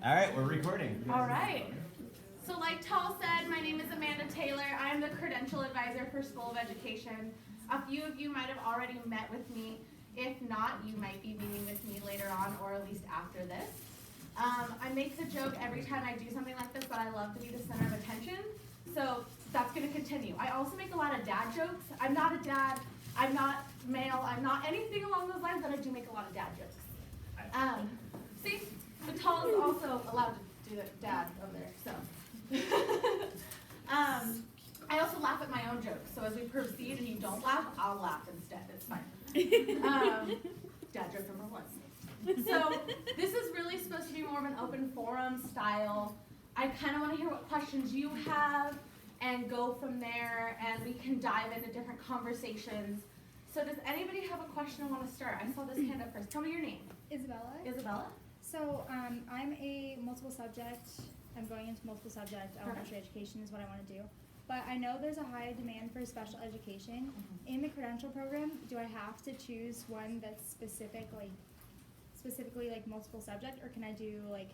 All right, we're recording. All right. So like Tal said, my name is Amanda Taylor. I'm the Credential Advisor for School of Education. A few of you might have already met with me. If not, you might be meeting with me later on or at least after this. I make the joke every time I do something like this that I love to be the center of attention. So that's going to continue. I also make a lot of dad jokes. I'm not a dad. I'm not male. I'm not anything along those lines, but I do make a lot of dad jokes. See? But Tal is also allowed to do the dad over there, so. I also laugh at my own jokes, so as we proceed and you don't laugh, I'll laugh instead. It's fine. Dad joke number one. So this is really supposed to be more of an open forum style. I kind of want to hear what questions you have and go from there, and we can dive into different conversations. So does anybody have a question I want to start? I saw this hand up first. Tell me your name. Isabella. Isabella? So I'm a multiple subject. I'm going into multiple subject elementary education is what I want to do. But I know there's a high demand for special education. In the credential program, do I have to choose one that's specifically like multiple subject, or can I do like,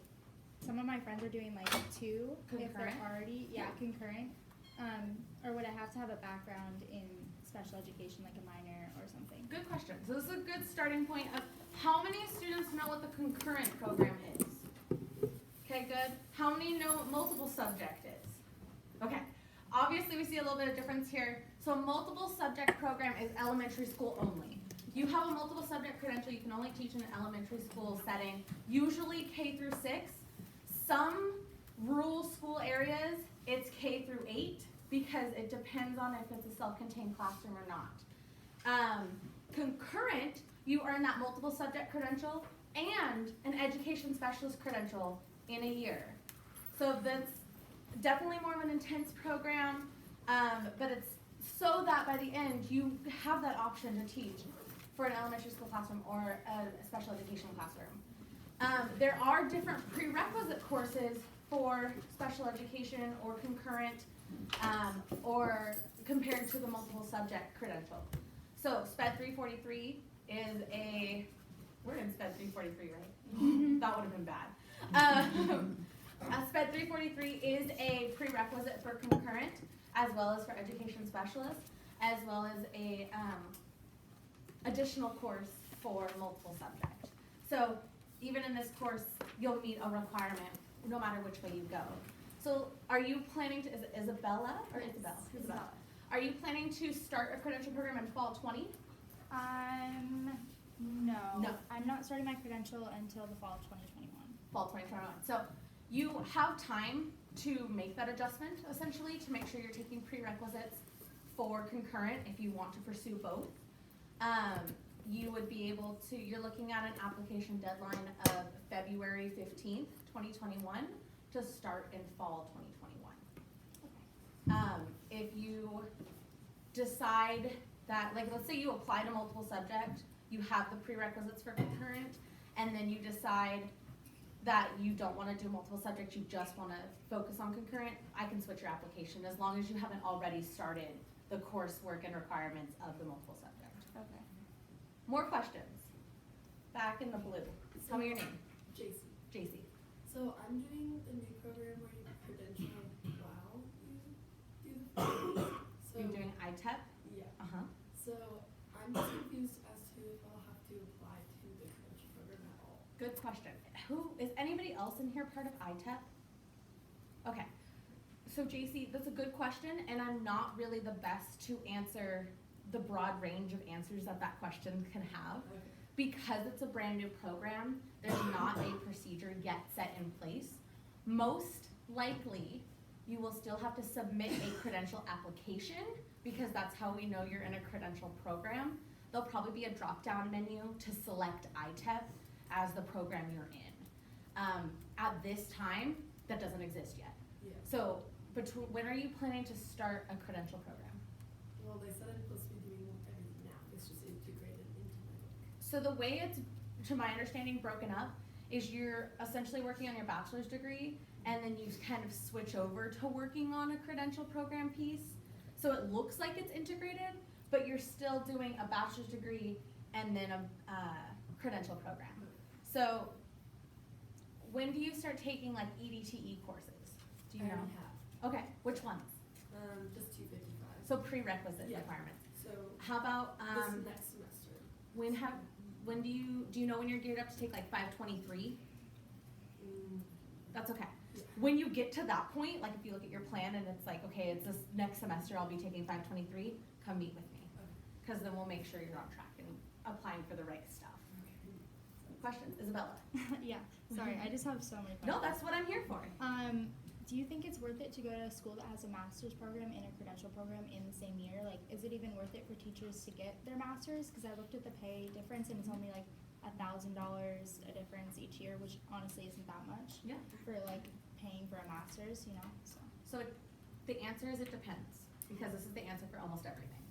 some of my friends are doing like two Concurrent? if they're already, concurrent. Or would I have to have a background in special education, like a minor or something? Good question. So this is a good starting point of how many students know what the concurrent program is? Okay, good. How many know what multiple subject is? Okay. Obviously, we see a little bit of difference here. So a multiple subject program is elementary school only. You have a multiple subject credential, you can only teach in an elementary school setting, usually K through 6. Some rural school areas, it's K through 8 because it depends on if it's a self-contained classroom or not. Concurrent, you earn that multiple subject credential and an education specialist credential in a year. So that's definitely more of an intense program, but it's so that by the end you have that option to teach for an elementary school classroom or a special education classroom. There are different prerequisite courses for special education or concurrent or compared to the multiple subject credential. So SPED 343 is we're in SPED 343, right? That would have been bad. SPED 343 is a prerequisite for concurrent as well as for education specialists, as well as a additional course for multiple subject. So even in this course, you'll meet a requirement no matter which way you go. So are you planning to, is it Isabella or Isabel? Isabella. Are you planning to start a credential program in fall 20? No. I'm not starting my credential until the fall of 2021. Fall 2021. So you have time to make that adjustment, essentially, to make sure you're taking prerequisites for concurrent if you want to pursue both. You would be able to, you're looking at an application deadline of February 15th, 2021 to start in fall 2021. If you decide that, like let's say you apply to multiple subject, you have the prerequisites for concurrent, and then you decide that you don't want to do multiple subject, you just want to focus on concurrent, I can switch your application as long as you haven't already started the coursework and requirements of the multiple subject. Okay. More questions? Back in the blue. Tell me your name. JC. JC. So I'm doing the new program where you credential while you do the so You're doing ITEP? yeah. Uh-huh. So I'm just confused as to if I'll have to apply to the credential program at all. Good question. Is anybody else in here part of ITEP? Okay. So JC, that's a good question, and I'm not really the best to answer the broad range of answers that question can have. Okay. Because it's a brand new program, there's not a procedure yet set in place. Most likely, you will still have to submit a credential application because that's how we know you're in a credential program. There'll probably be a drop-down menu to select ITEP as the program you're in. At this time, that doesn't exist yet. Yeah. So, when are you planning to start a credential program? Well, they said I'm supposed to be doing everything now. It's just integrated into my work. So the way it's, to my understanding, broken up is you're essentially working on your bachelor's degree and then you kind of switch over to working on a credential program piece. So it looks like it's integrated, but you're still doing a bachelor's degree and then a credential program. So when do you start taking like EDTE courses? Do you I know? already have. Okay, which ones? Just 255. So prerequisite Yeah. requirements. So How about, this next semester. when do you know when you're geared up to take like 523? That's okay. Yeah. When you get to that point, like if you look at your plan and it's like, okay, it's this next semester I'll be taking 523, come meet with me. Because then we'll make sure you're on track and applying for the right stuff. Questions, Isabella? Yeah, sorry, I just have so many questions. No, that's what I'm here for. Do you think it's worth it to go to a school that has a master's program and a credential program in the same year? Like, is it even worth it for teachers to get their master's? Because I looked at the pay difference and it's only like $1,000 a difference each year, which honestly isn't that much. Yeah. For like paying for a master's, you know, so. So the answer is it depends, because this is the answer for almost everything.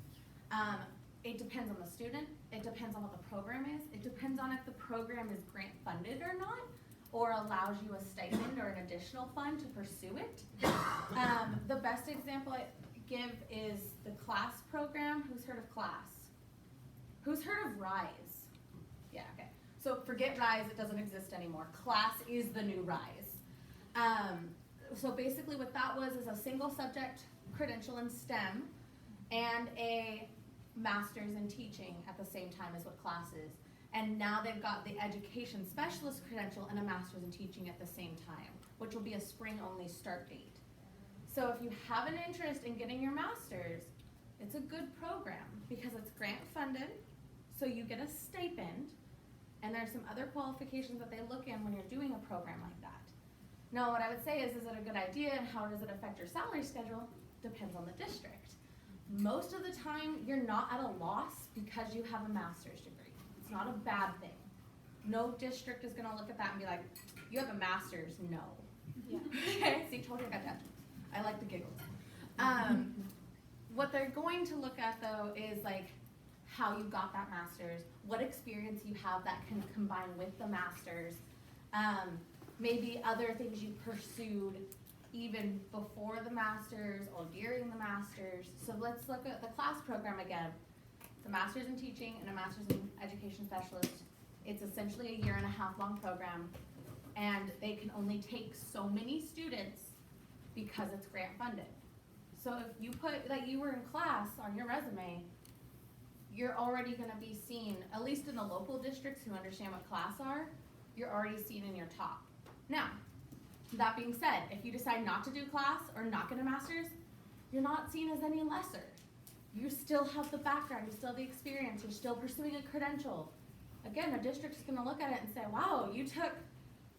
It depends on the student, it depends on what the program is, it depends on if the program is grant funded or not, or allows you a stipend or an additional fund to pursue it. The best example I give is the CLASS program. Who's heard of CLASS? Who's heard of RISE? Yeah, okay. So forget RISE, it doesn't exist anymore. CLASS is the new RISE. So basically what that was is a single subject credential in STEM and a master's in teaching at the same time as what CLASS is. And now they've got the education specialist credential and a master's in teaching at the same time, which will be a spring-only start date. So if you have an interest in getting your master's, it's a good program because it's grant funded, so you get a stipend, and there's some other qualifications that they look in when you're doing a program like that. Now, what I would say is it a good idea, and how does it affect your salary schedule? Depends on the district. Most of the time, you're not at a loss because you have a master's degree. It's not a bad thing. No district is gonna look at that and be like, you have a master's, no. Yeah. Okay, see, told you I got that. I like the giggles. What they're going to look at though is like how you got that master's, what experience you have that can combine with the master's, maybe other things you pursued even before the master's or during the master's. So let's look at the CLASS program again. The master's in teaching and a master's in education specialist. It's essentially a 1.5-year long program, and they can only take so many students because it's grant funded. So if you put that you were in CLASS on your resume, you're already gonna be seen, at least in the local districts who understand what CLASS are, you're already seen in your top. Now, that being said, if you decide not to do CLASS or not get a master's, you're not seen as any lesser. You still have the background, you still have the experience, you're still pursuing a credential. Again, a district's gonna look at it and say, wow, you took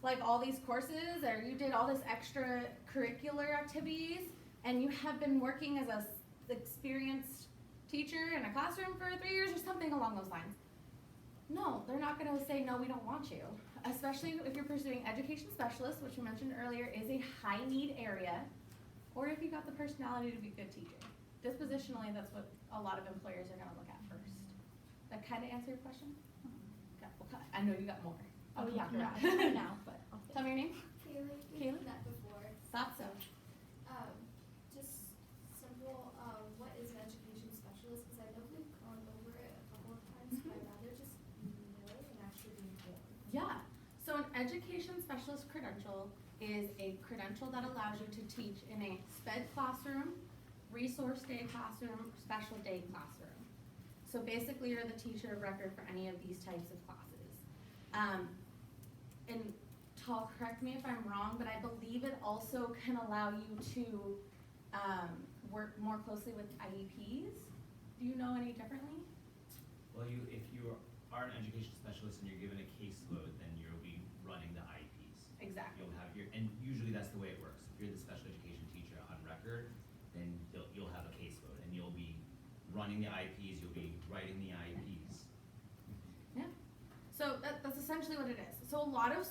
like all these courses, or you did all this extra curricular activities, and you have been working as a experienced teacher in a classroom for 3 years or something along those lines. No, they're not gonna say, no, we don't want you. Especially if you're pursuing education specialist, which we mentioned earlier is a high need area, or if you got the personality to be a good teacher. Dispositionally, that's what a lot of employers are gonna look at first. That kind of answer your question? Okay, well, I know you got more. I'll come back around. Not now, but I'll Tell me your name. Kaylee, Kaylee? met before. Thought so. Just simple, what is an education specialist? Because I know we've gone over it a couple of times, but I'd rather just know and actually be informed. Yeah. So an education specialist credential is a credential that allows you to teach in a SPED classroom, resource day classroom, special day classroom. So basically you're the teacher of record for any of these types of classes. And Tal, correct me if I'm wrong, but I believe it also can allow you to work more closely with IEPs. Do you know any differently? Well, if you are an education specialist and you're given a caseload, then you'll be running the IEPs. Exactly. You'll have and usually that's the way it works. If you're the special education teacher on record, then you'll have a caseload and you'll be running the IEPs, you'll be writing the IEPs. Yeah. So that's essentially what it is. So a lot of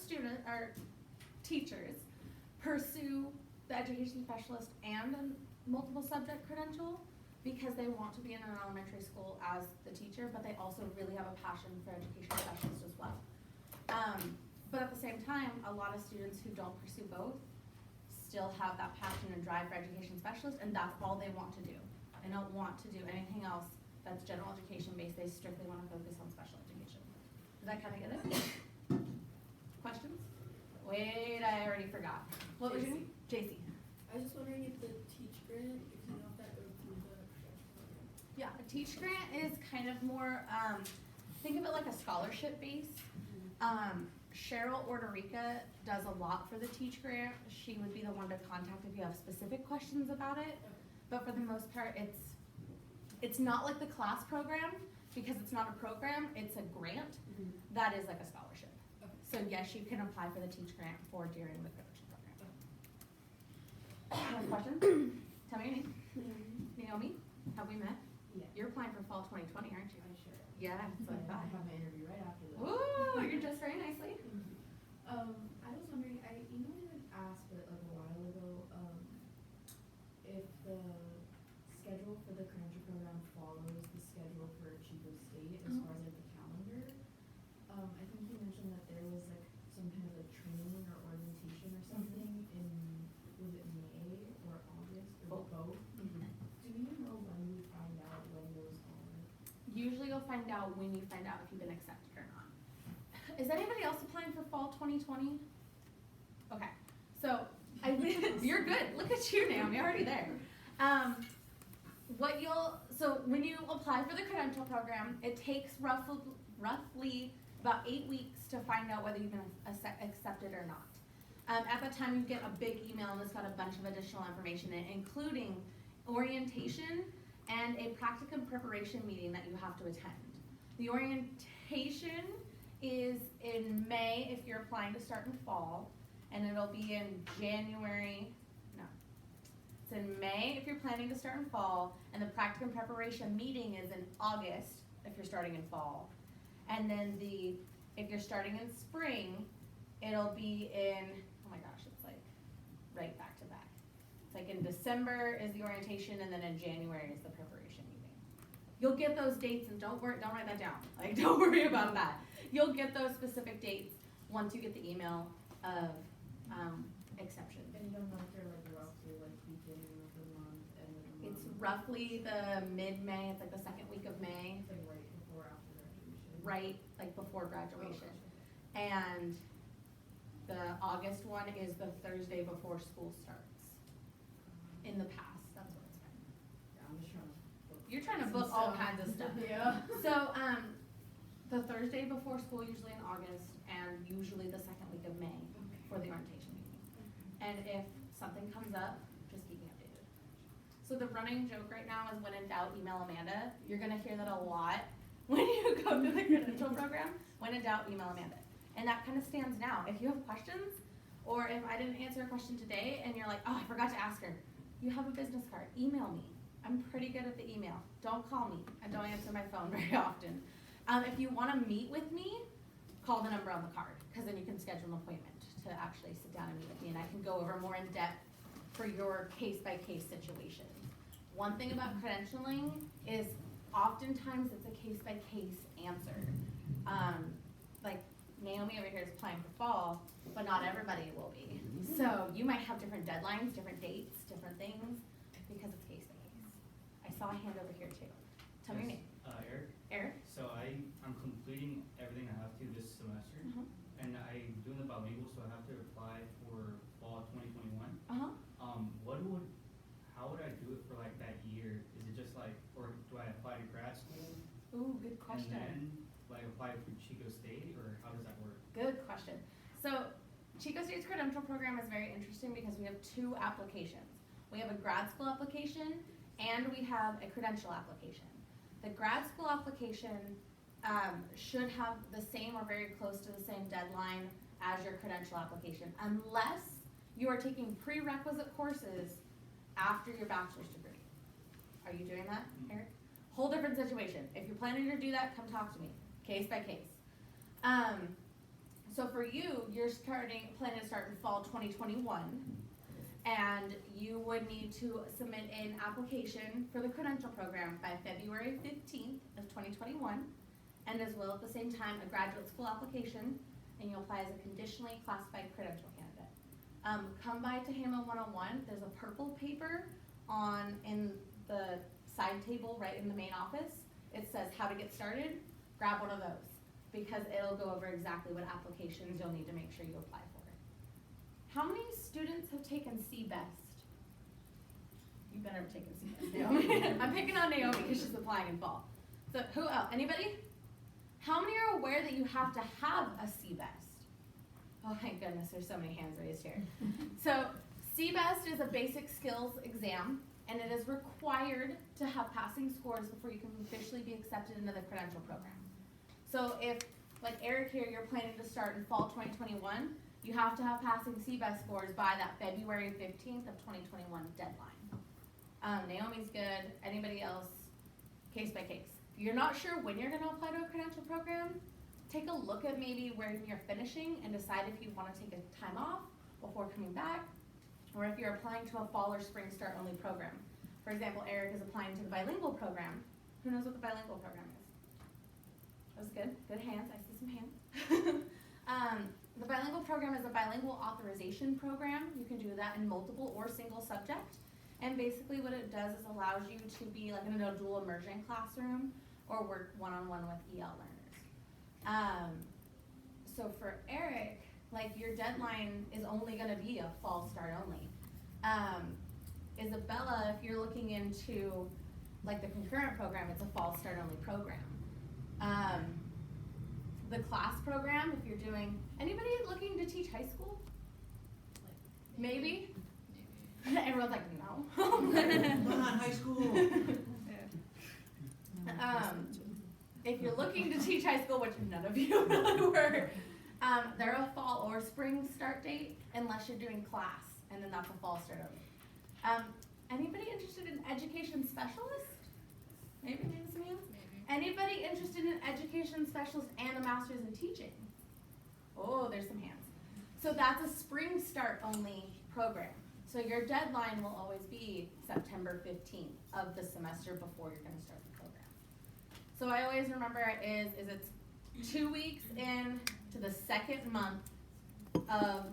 teachers pursue the education specialist and a multiple subject credential because they want to be in an elementary school as the teacher, but they also really have a passion for education specialist as well. But at the same time, a lot of students who don't pursue both still have that passion and drive for education specialist, and that's all they want to do. They don't want to do anything else that's general education based. They strictly want to focus on special education. Does that kind of get it? Questions? Wait, I already forgot. What was your name? JC. I was just wondering if the Teach Grant, if you know if that goes through the credential program. Yeah, a Teach Grant is kind of more, think of it like a scholarship base. Cheryl Orderica does a lot for the Teach Grant. She would be the one to contact if you have specific questions about it. But for the most part, it's not like the class program, because it's not a program, it's a grant that is like a scholarship. Okay. So yes, you can apply for the Teach Grant for during the credential program. Have a question? Tell me your name. Naomi, have we met? Yeah. You're applying for fall 2020, aren't you? I sure. Yeah, that's what I I thought. have my interview right after this. Ooh, you're dressed very nicely. I was wondering, you know, I had asked it like a while ago, if the schedule for the credential program follows the schedule for Chico State as far as like the calendar. I think you mentioned that there was like some kind of like training or orientation or something in, was it May or August or both? Do you know when we find out when those are? Usually you'll find out when you find out if you've been accepted or not. Is anybody else applying for fall 2020? Okay, so you're good. Look at you, Naomi, already there. So when you apply for the credential program, it takes roughly about 8 weeks to find out whether you've been accepted or not. At that time, you get a big email and it's got a bunch of additional information in it, including orientation and a practicum preparation meeting that you have to attend. The orientation is in May if you're applying to start in fall, and it'll be in January. No, it's in May if you're planning to start in fall, and the practicum preparation meeting is in August if you're starting in fall. And then if you're starting in spring, it'll be in, oh my gosh, it's like right back to back. It's like in December is the orientation, and then in January is the preparation meeting. You'll get those dates, and don't write that down. Like, don't worry about that. You'll get those specific dates once you get the email of exception. And you don't know if they're like roughly like beginning of the month, end of the month? It's roughly the mid-May, it's like the second week of May, It's like right before, after graduation? right, like before graduation. Oh, And the August one is the Thursday before school starts. In the past, that's what it's been. yeah, I'm just trying to book. You're trying to some book all stuff. kinds of stuff. Yeah. So, the Thursday before school, usually in August, and usually the second week of May for the orientation meeting. And if something comes up, just keep me updated. So the running joke right now is when in doubt, email Amanda. You're gonna hear that a lot when you go to the credential program. When in doubt, email Amanda. And that kind of stands now. If you have questions, or if I didn't answer a question today and you're like, oh, I forgot to ask her, you have a business card, email me. I'm pretty good at the email. Don't call me. I don't answer my phone very often. If you want to meet with me, call the number on the card, because then you can schedule an appointment to actually sit down and meet with me, and I can go over more in depth for your case-by-case situation. One thing about credentialing is oftentimes it's a case-by-case answer. Like Naomi over here is applying for fall, but not everybody will be. So you might have different deadlines, different dates, different things, because it's case-by-case. I saw a hand over here too. Tell me your name. Eric. Eric? So I'm completing everything I have to this semester, and I'm doing the bilingual, so I have to apply for fall 2021. How would I do it for like that year? Is it just like, or do I apply to grad school Ooh, good question. and then like apply for Chico State, or how does that work? Good question. So Chico State's credential program is very interesting because we have two applications. We have a grad school application and we have a credential application. The grad school application should have the same or very close to the same deadline as your credential application, unless you are taking prerequisite courses after your bachelor's degree. Are you doing that, Eric? Whole different situation. If you're planning to do that, come talk to me, case by case. So for you, you're planning to start in fall 2021, and you would need to submit an application for the credential program by February 15th of 2021, and as well at the same time a graduate school application, and you'll apply as a conditionally classified credential candidate. Come by Tehama 101. There's a purple paper in the side table right in the main office. It says how to get started. Grab one of those, because it'll go over exactly what applications you'll need to make sure you apply for it. how many students have taken CBEST? You better have taken CBEST, Naomi. I'm picking on Naomi because she's applying in fall. So who else? Anybody? How many are aware that you have to have a CBEST? Oh my goodness, there's so many hands raised here. So CBEST is a basic skills exam, and it is required to have passing scores before you can officially be accepted into the credential program. So if, like Eric here, you're planning to start in fall 2021, you have to have passing CBEST scores by that February 15th of 2021 deadline. Naomi's good. Anybody else? Case by case. If you're not sure when you're going to apply to a credential program, take a look at maybe where you're finishing and decide if you want to take a time off before coming back, or if you're applying to a fall or spring start only program. For example, Eric is applying to the bilingual program. Who knows what the bilingual program is? That was good. Good hands. I see some hands. The bilingual program is a bilingual authorization program. You can do that in multiple or single subject. And basically what it does is allows you to be like in a dual immersion classroom or work one-on-one with EL learners. So for Eric, like your deadline is only gonna be a fall start only. Isabella, if you're looking into like the concurrent program, it's a fall start only program. The class program, if you're doing, anybody looking to teach high school? Maybe? Everyone's like, no. Come on, high school. If you're looking to teach high school, which none of you really were, they're a fall or spring start date unless you're doing class, and then that's a fall start only. Anybody interested in education specialist? Maybe some hands? Anybody interested in education specialist and a master's in teaching? Oh, there's some hands. So that's a spring start only program. So your deadline will always be September 15th of the semester before you're gonna start the program. So I always remember is it's 2 weeks in to the second month of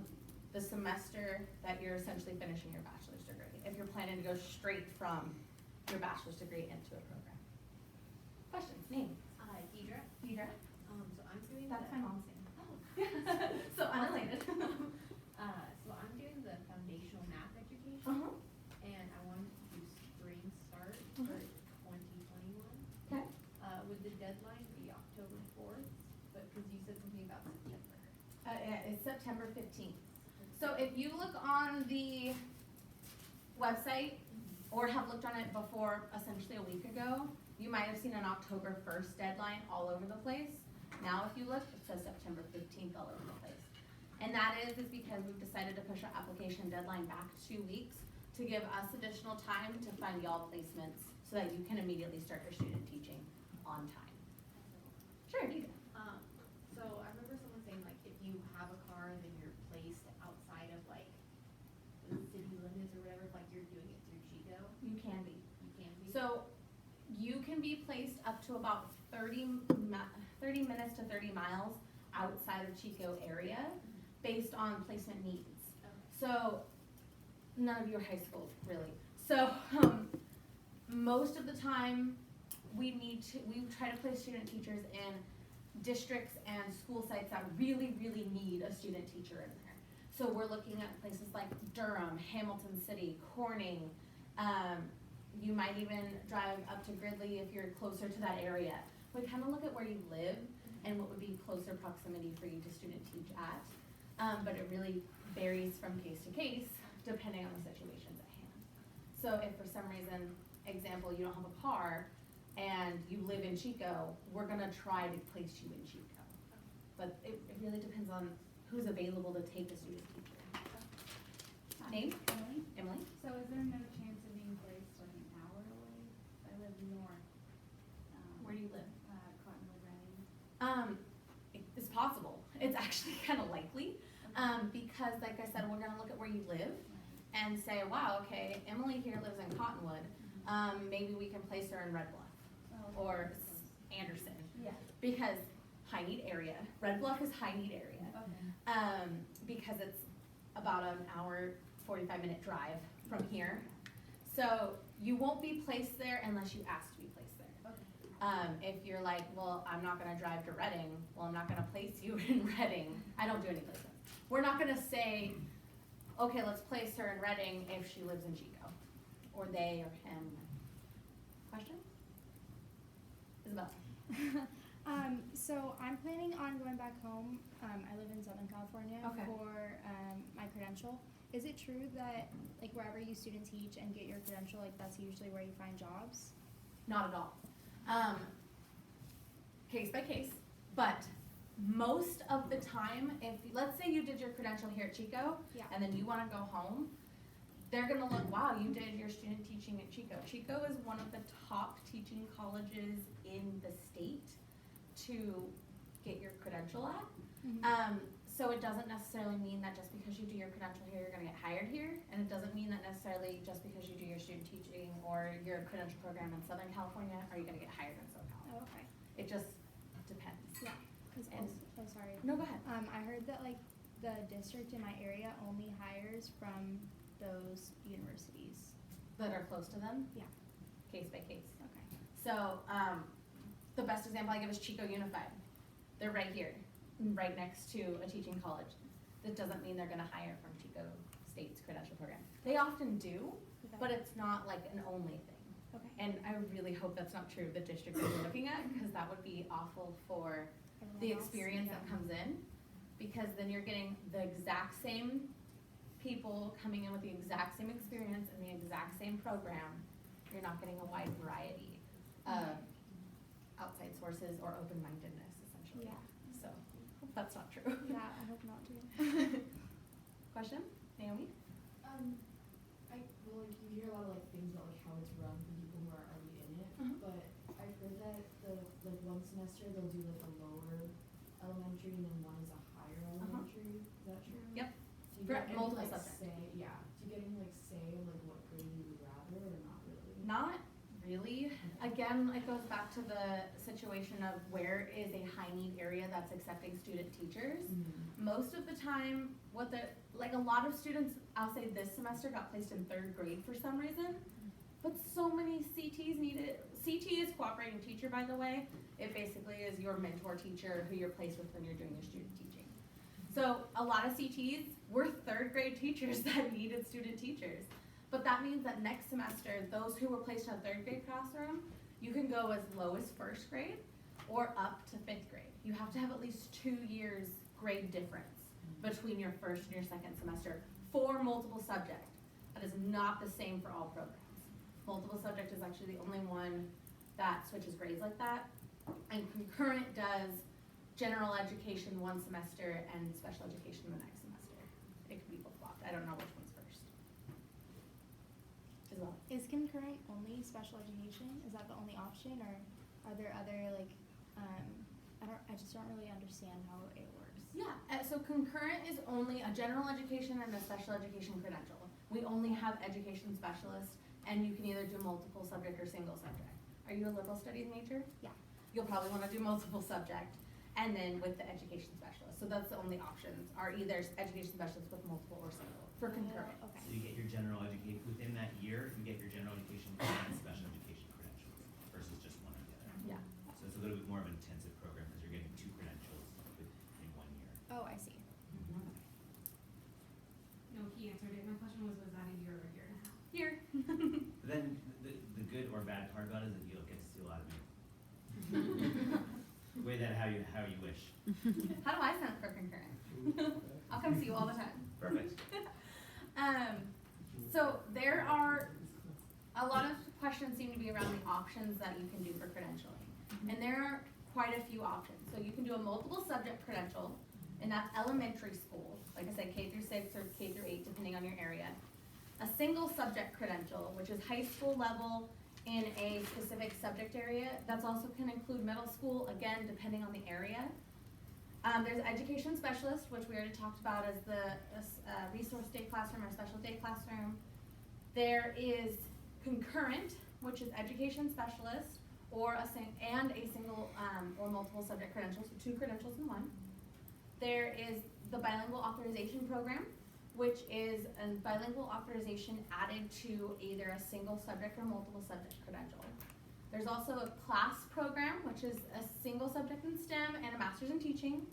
the semester that you're essentially finishing your bachelor's degree, if you're planning to go straight from your bachelor's degree into a program. Questions? Name? Deidre. Deidre? So I'm doing That's the, my mom's name. Oh. So unrelated. so I'm doing the foundational math education, and I wanted to do spring start for 2021. Okay. Would the deadline be October 4th? But because you said something about September. Yeah, it's September 15th. So if you look on the website or have looked on it before, essentially a week ago, you might have seen an October 1st deadline all over the place. Now if you look, it says September 15th all over the place. And that is because we've decided to push our application deadline back 2 weeks to give us additional time to find y'all placements so that you can immediately start your student teaching on time. Sure, Deidre. So I remember someone saying like if you have a car, then you're placed outside of like the city limits or whatever. If like you're doing it through Chico, You can be. you can be. So you can be placed up to about 30 minutes to 30 miles outside of Chico area based on placement needs. So none of you are high school, really. So most of the time we try to place student teachers in districts and school sites that really, really need a student teacher in there. So we're looking at places like Durham, Hamilton City, Corning. You might even drive up to Gridley if you're closer to that area. We kind of look at where you live and what would be closer proximity for you to student teach at. But it really varies from case to case depending on the situations at hand. So if for some reason, example, you don't have a car and you live in Chico, we're gonna try to place you in Chico. But it really depends on who's available to take a student teacher. Name? Emily? So is there no chance of being placed like an hour away? I live north. Where do you live? Cottonwood Redding. It's possible. It's actually kind of likely, because like I said, we're gonna look at where you live and say, wow, okay, Emily here lives in Cottonwood. Maybe we can place her in Red Bluff or Anderson, Yeah. because high need area. Red Bluff is high need area, Okay. because it's about an hour, 45-minute drive from here. So you won't be placed there unless you ask to be placed there. Okay. If you're like, well, I'm not gonna drive to Reading, well, I'm not gonna place you in Reading. I don't do any placements. We're not gonna say, okay, let's place her in Reading if she lives in Chico, or they or him. Question? Isabel? So I'm planning on going back home. I live in Southern California Okay. for my credential. Is it true that like wherever you student teach and get your credential, like that's usually where you find jobs? Not at all. Case by case, but most of the time, if, let's say you did your credential here at Chico, Yeah. and then you wanna go home, they're gonna look, wow, you did your student teaching at Chico. Chico is one of the top teaching colleges in the state to get your credential at. Mhm. So it doesn't necessarily mean that just because you do your credential here, you're gonna get hired here, and it doesn't mean that necessarily just because you do your student teaching or your credential program in Southern California, are you gonna get hired in SoCal. Oh, okay. It just depends. Yeah. 'Cause And- oh, sorry. No, go ahead. I heard that like the district in my area only hires from those universities. That are close to them? Yeah. Case by case. Okay. So, the best example I give is Chico Unified. They're right here, right next to a teaching college. That doesn't mean they're gonna hire from Chico State's credential program. They often do, Okay. but it's not like an only thing. Okay. And I really hope that's not true of the district that you're looking at, because that would be awful for Everyone the else? experience that Yeah. comes in. Because then you're getting the exact same people coming in with the exact same experience and the exact same program. You're not getting a wide variety of outside sources or open-mindedness, essentially. Yeah. So, hope that's not true. Yeah, I hope not to. Question, Naomi? Well, like, you hear a lot of, like, things about, like, how it's run from people who are already in it, Mhm. but I've heard that one semester they'll do, like, a lower elementary and then one is a higher elementary, is that true? Yep. Do you For get any, multiple like, subjects. say, yeah, do you get any, like, say in, like, what grade you would rather, or not really? Not really. Again, it goes back to the situation of where is a high-need area that's accepting student teachers. Most of the time, like a lot of students, I'll say this semester got placed in 3rd grade for some reason, but so many CTs needed. CT is cooperating teacher, by the way. It basically is your mentor teacher who you're placed with when you're doing your student teaching. So a lot of CTs were 3rd grade teachers that needed student teachers. But that means that next semester, those who were placed in a 3rd grade classroom, you can go as low as 1st grade or up to 5th grade. You have to have at least 2 years grade difference between your 1st and your 2nd semester for multiple subject. That is not the same for all programs. Multiple subject is actually the only one that switches grades like that. And concurrent does general education one semester and special education the next semester. It could be flip-flopped. I don't know which one's first. As well. Is concurrent only special education? Is that the only option, or are there other like, I just don't really understand how it works. Yeah, so concurrent is only a general education and a special education credential. We only have education specialists, and you can either do multiple subject or single subject. Are you a liberal studies major? Yeah. You'll probably wanna do multiple subject, and then with the education specialist. So that's the only options, are either education specialists with multiple or single, for concurrent. Okay. So you get your general education, within that year, you get your general education and special education credentials versus just one or the other. Yeah. So it's a little bit more of an intensive program because you're getting 2 credentials in 1 year. Oh, I see. No, he answered it. My question was that a year or a year and a half? Here. But then the good or bad part about it is that you'll get to see a lot of me. Weigh that how you wish. How do I sign up for concurrent? I'll come see you all the time. Perfect. So there are, a lot of questions seem to be around the options that you can do for credentialing. And there are quite a few options. So you can do a multiple subject credential, and that's elementary school, like I said, K through 6 or K through 8, depending on your area. A single subject credential, which is high school level in a specific subject area. That's also can include middle school, again, depending on the area. There's education specialist, which we already talked about as the resource day classroom or special day classroom. There is concurrent, which is education specialist, or a single or multiple subject credentials, so 2 credentials in 1. There is the bilingual authorization program, which is a bilingual authorization added to either a single subject or multiple subject credential. There's also a class program, which is a single subject in STEM and a master's in teaching.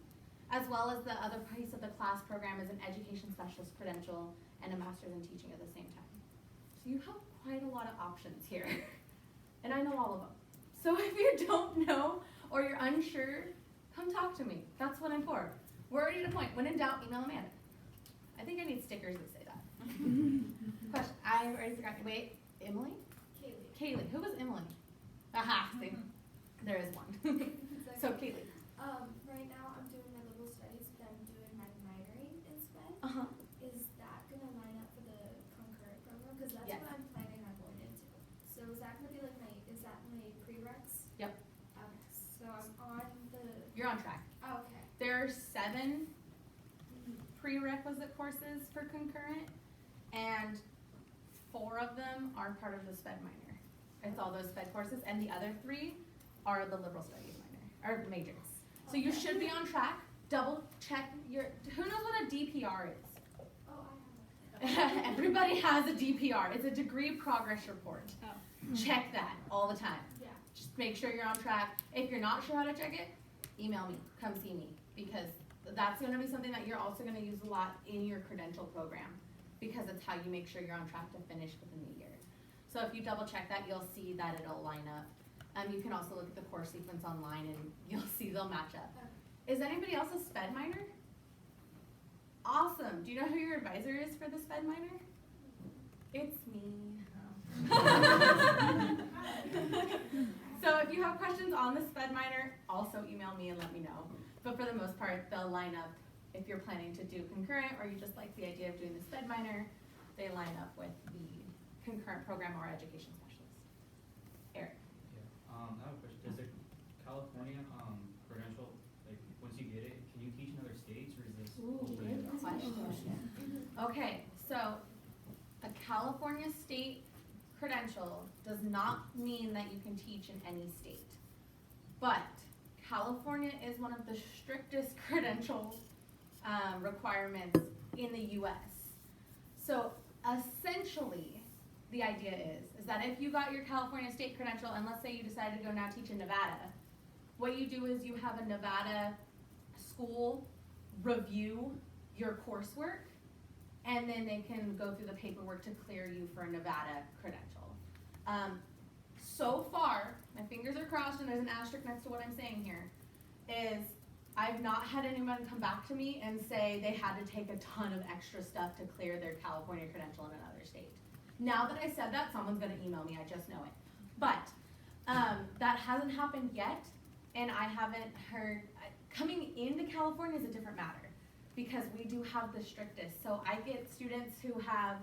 as well as the other piece of the class program is an education specialist credential and a master's in teaching at the same time. So you have quite a lot of options here, and I know all of them. So if you don't know or you're unsure, come talk to me. That's what I'm for. We're already at a point. When in doubt, email Amanda. I think I need stickers that say that. Question. I already forgot. Wait, Emily? Kaylee. Who was Emily? Aha, see. There is one. So Kaylee. Right now I'm doing my liberal studies, but I'm doing my minoring instead. Uh-huh. Is that gonna line up for the concurrent program? Because that's Yes. what I'm planning on going into. So is that gonna be like is that my prereqs? Yep. Okay, so I'm on the, You're on track. oh, okay. There are 7 prerequisite courses for concurrent, and 4 of them are part of the SPED minor. It's all those SPED courses, and the other 3 are the liberal studies minor, or majors. So you should be on track. Double check your, who knows what a DPR is? Oh, I have it. Everybody has a DPR. It's a degree progress report. Oh. Check that all the time. Yeah. Just make sure you're on track. If you're not sure how to check it, email me, come see me, because that's gonna be something that you're also gonna use a lot in your credential program, because it's how you make sure you're on track to finish within the year. So if you double check that, you'll see that it'll line up. You can also look at the course sequence online and you'll see they'll match up. Okay. Is anybody else a SPED minor? Awesome. Do you know who your advisor is for the SPED minor? It's me. So if you have questions on the SPED minor, also email me and let me know. But for the most part, they'll line up if you're planning to do concurrent or you just like the idea of doing the SPED minor, they line up with the concurrent program or education specialist. Eric. Yeah, I have a question. Does the California, credential, like, once you get it, can you teach in other states, or is this open? Good question. Okay, so a California state credential does not mean that you can teach in any state. But California is one of the strictest credential requirements in the US. So essentially, the idea is that if you got your California state credential, and let's say you decided to go now teach in Nevada, what you do is you have a Nevada school review your coursework, and then they can go through the paperwork to clear you for a Nevada credential. So far, my fingers are crossed and there's an asterisk next to what I'm saying here, is I've not had anyone come back to me and say they had to take a ton of extra stuff to clear their California credential in another state. Now that I said that, someone's gonna email me, I just know it. But that hasn't happened yet, and I haven't heard, coming into California is a different matter, because we do have the strictest. So I get students who have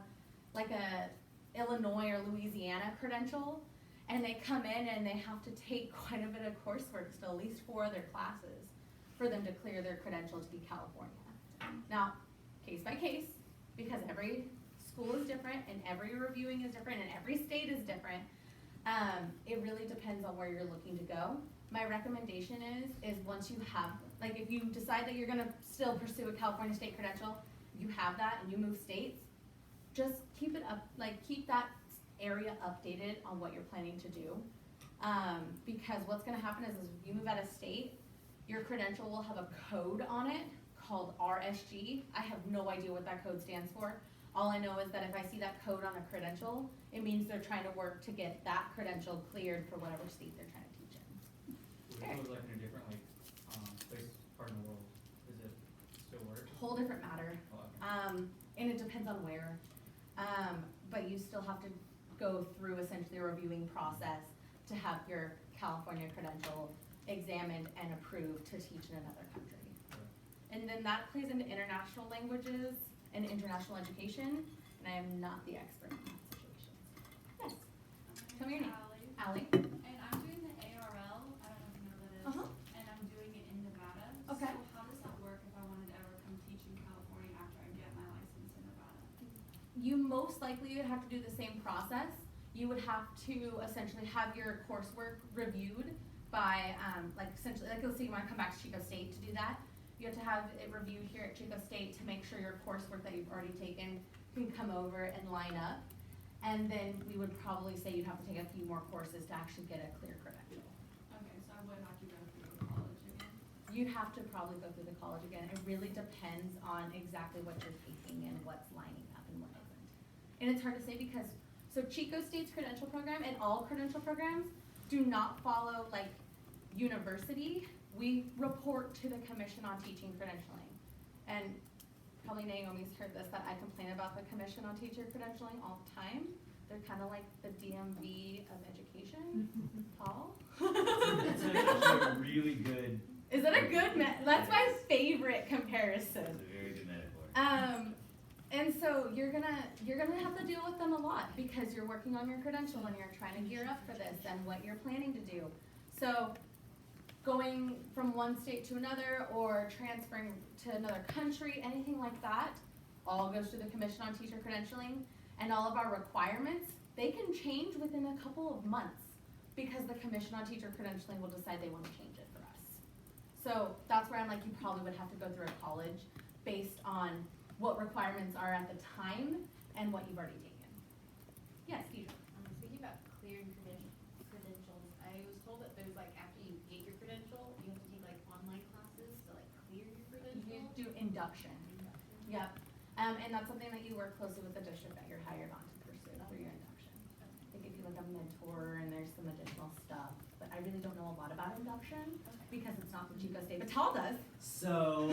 like a Illinois or Louisiana credential, and they come in and they have to take quite a bit of coursework, still at least 4 of their classes, for them to clear their credential to be California. Now, case by case, because every school is different and every reviewing is different and every state is different, it really depends on where you're looking to go. My recommendation is once you have, like if you decide that you're gonna still pursue a California state credential, you have that and you move states, just keep it up, like keep that area updated on what you're planning to do. Because what's gonna happen is if you move out of state, your credential will have a code on it called RSG. I have no idea what that code stands for. All I know is that if I see that code on a credential, it means they're trying to work to get that credential cleared for whatever state they're trying to teach in. What if it was like in a different, like, place, part in the world? Does it still work? Whole different matter. Oh, okay. And it depends on where. But you still have to go through essentially a reviewing process to have your California credential examined and approved to teach in another country. And then that plays into international languages and international education, and I am not the expert in that situation. Yes, tell me your name. Allie. And I'm doing the ARL, I don't know if you know what that is. Uh-huh. And I'm doing it in Nevada. Okay. So how does that work if I wanted to ever come teach in California after I get my license in Nevada? You most likely would have to do the same process. You would have to essentially have your coursework reviewed by, like essentially, like let's say you wanna come back to Chico State to do that. You have to have it reviewed here at Chico State to make sure your coursework that you've already taken can come over and line up. And then we would probably say you'd have to take a few more courses to actually get a clear credential. Okay, so I would have to go through college again. you have to probably go through the college again. It really depends on exactly what you're taking and what's lining up and what isn't. And it's hard to say because, so Chico State's credential program and all credential programs do not follow like university. We report to the Commission on Teaching Credentialing. And probably Naomi's heard this, that I complain about the Commission on Teacher Credentialing all the time. They're kind of like the DMV of education. Paul? That's actually a really good. Is that a good, that's my favorite comparison. That's a very good metaphor. And so you're gonna have to deal with them a lot because you're working on your credential and you're trying to gear up for this and what you're planning to do. So going from one state to another or transferring to another country, anything like that, all goes to the Commission on Teacher Credentialing, and all of our requirements, they can change within a couple of months because the Commission on Teacher Credentialing will decide they want to change it for us. So that's where I'm like, you probably would have to go through a college based on what requirements are at the time and what you've already taken. Yes, Deidre. Speaking about clearing credentials, I was told that there's like, after you get your credential, you have to take like online classes to like clear your credential. You do induction. Yep. And that's something that you work closely with the district that you're hired on to pursue for your induction. They give you like a mentor and there's some additional stuff, but I really don't know a lot about induction because it's not the Chico State, but Tal does. So,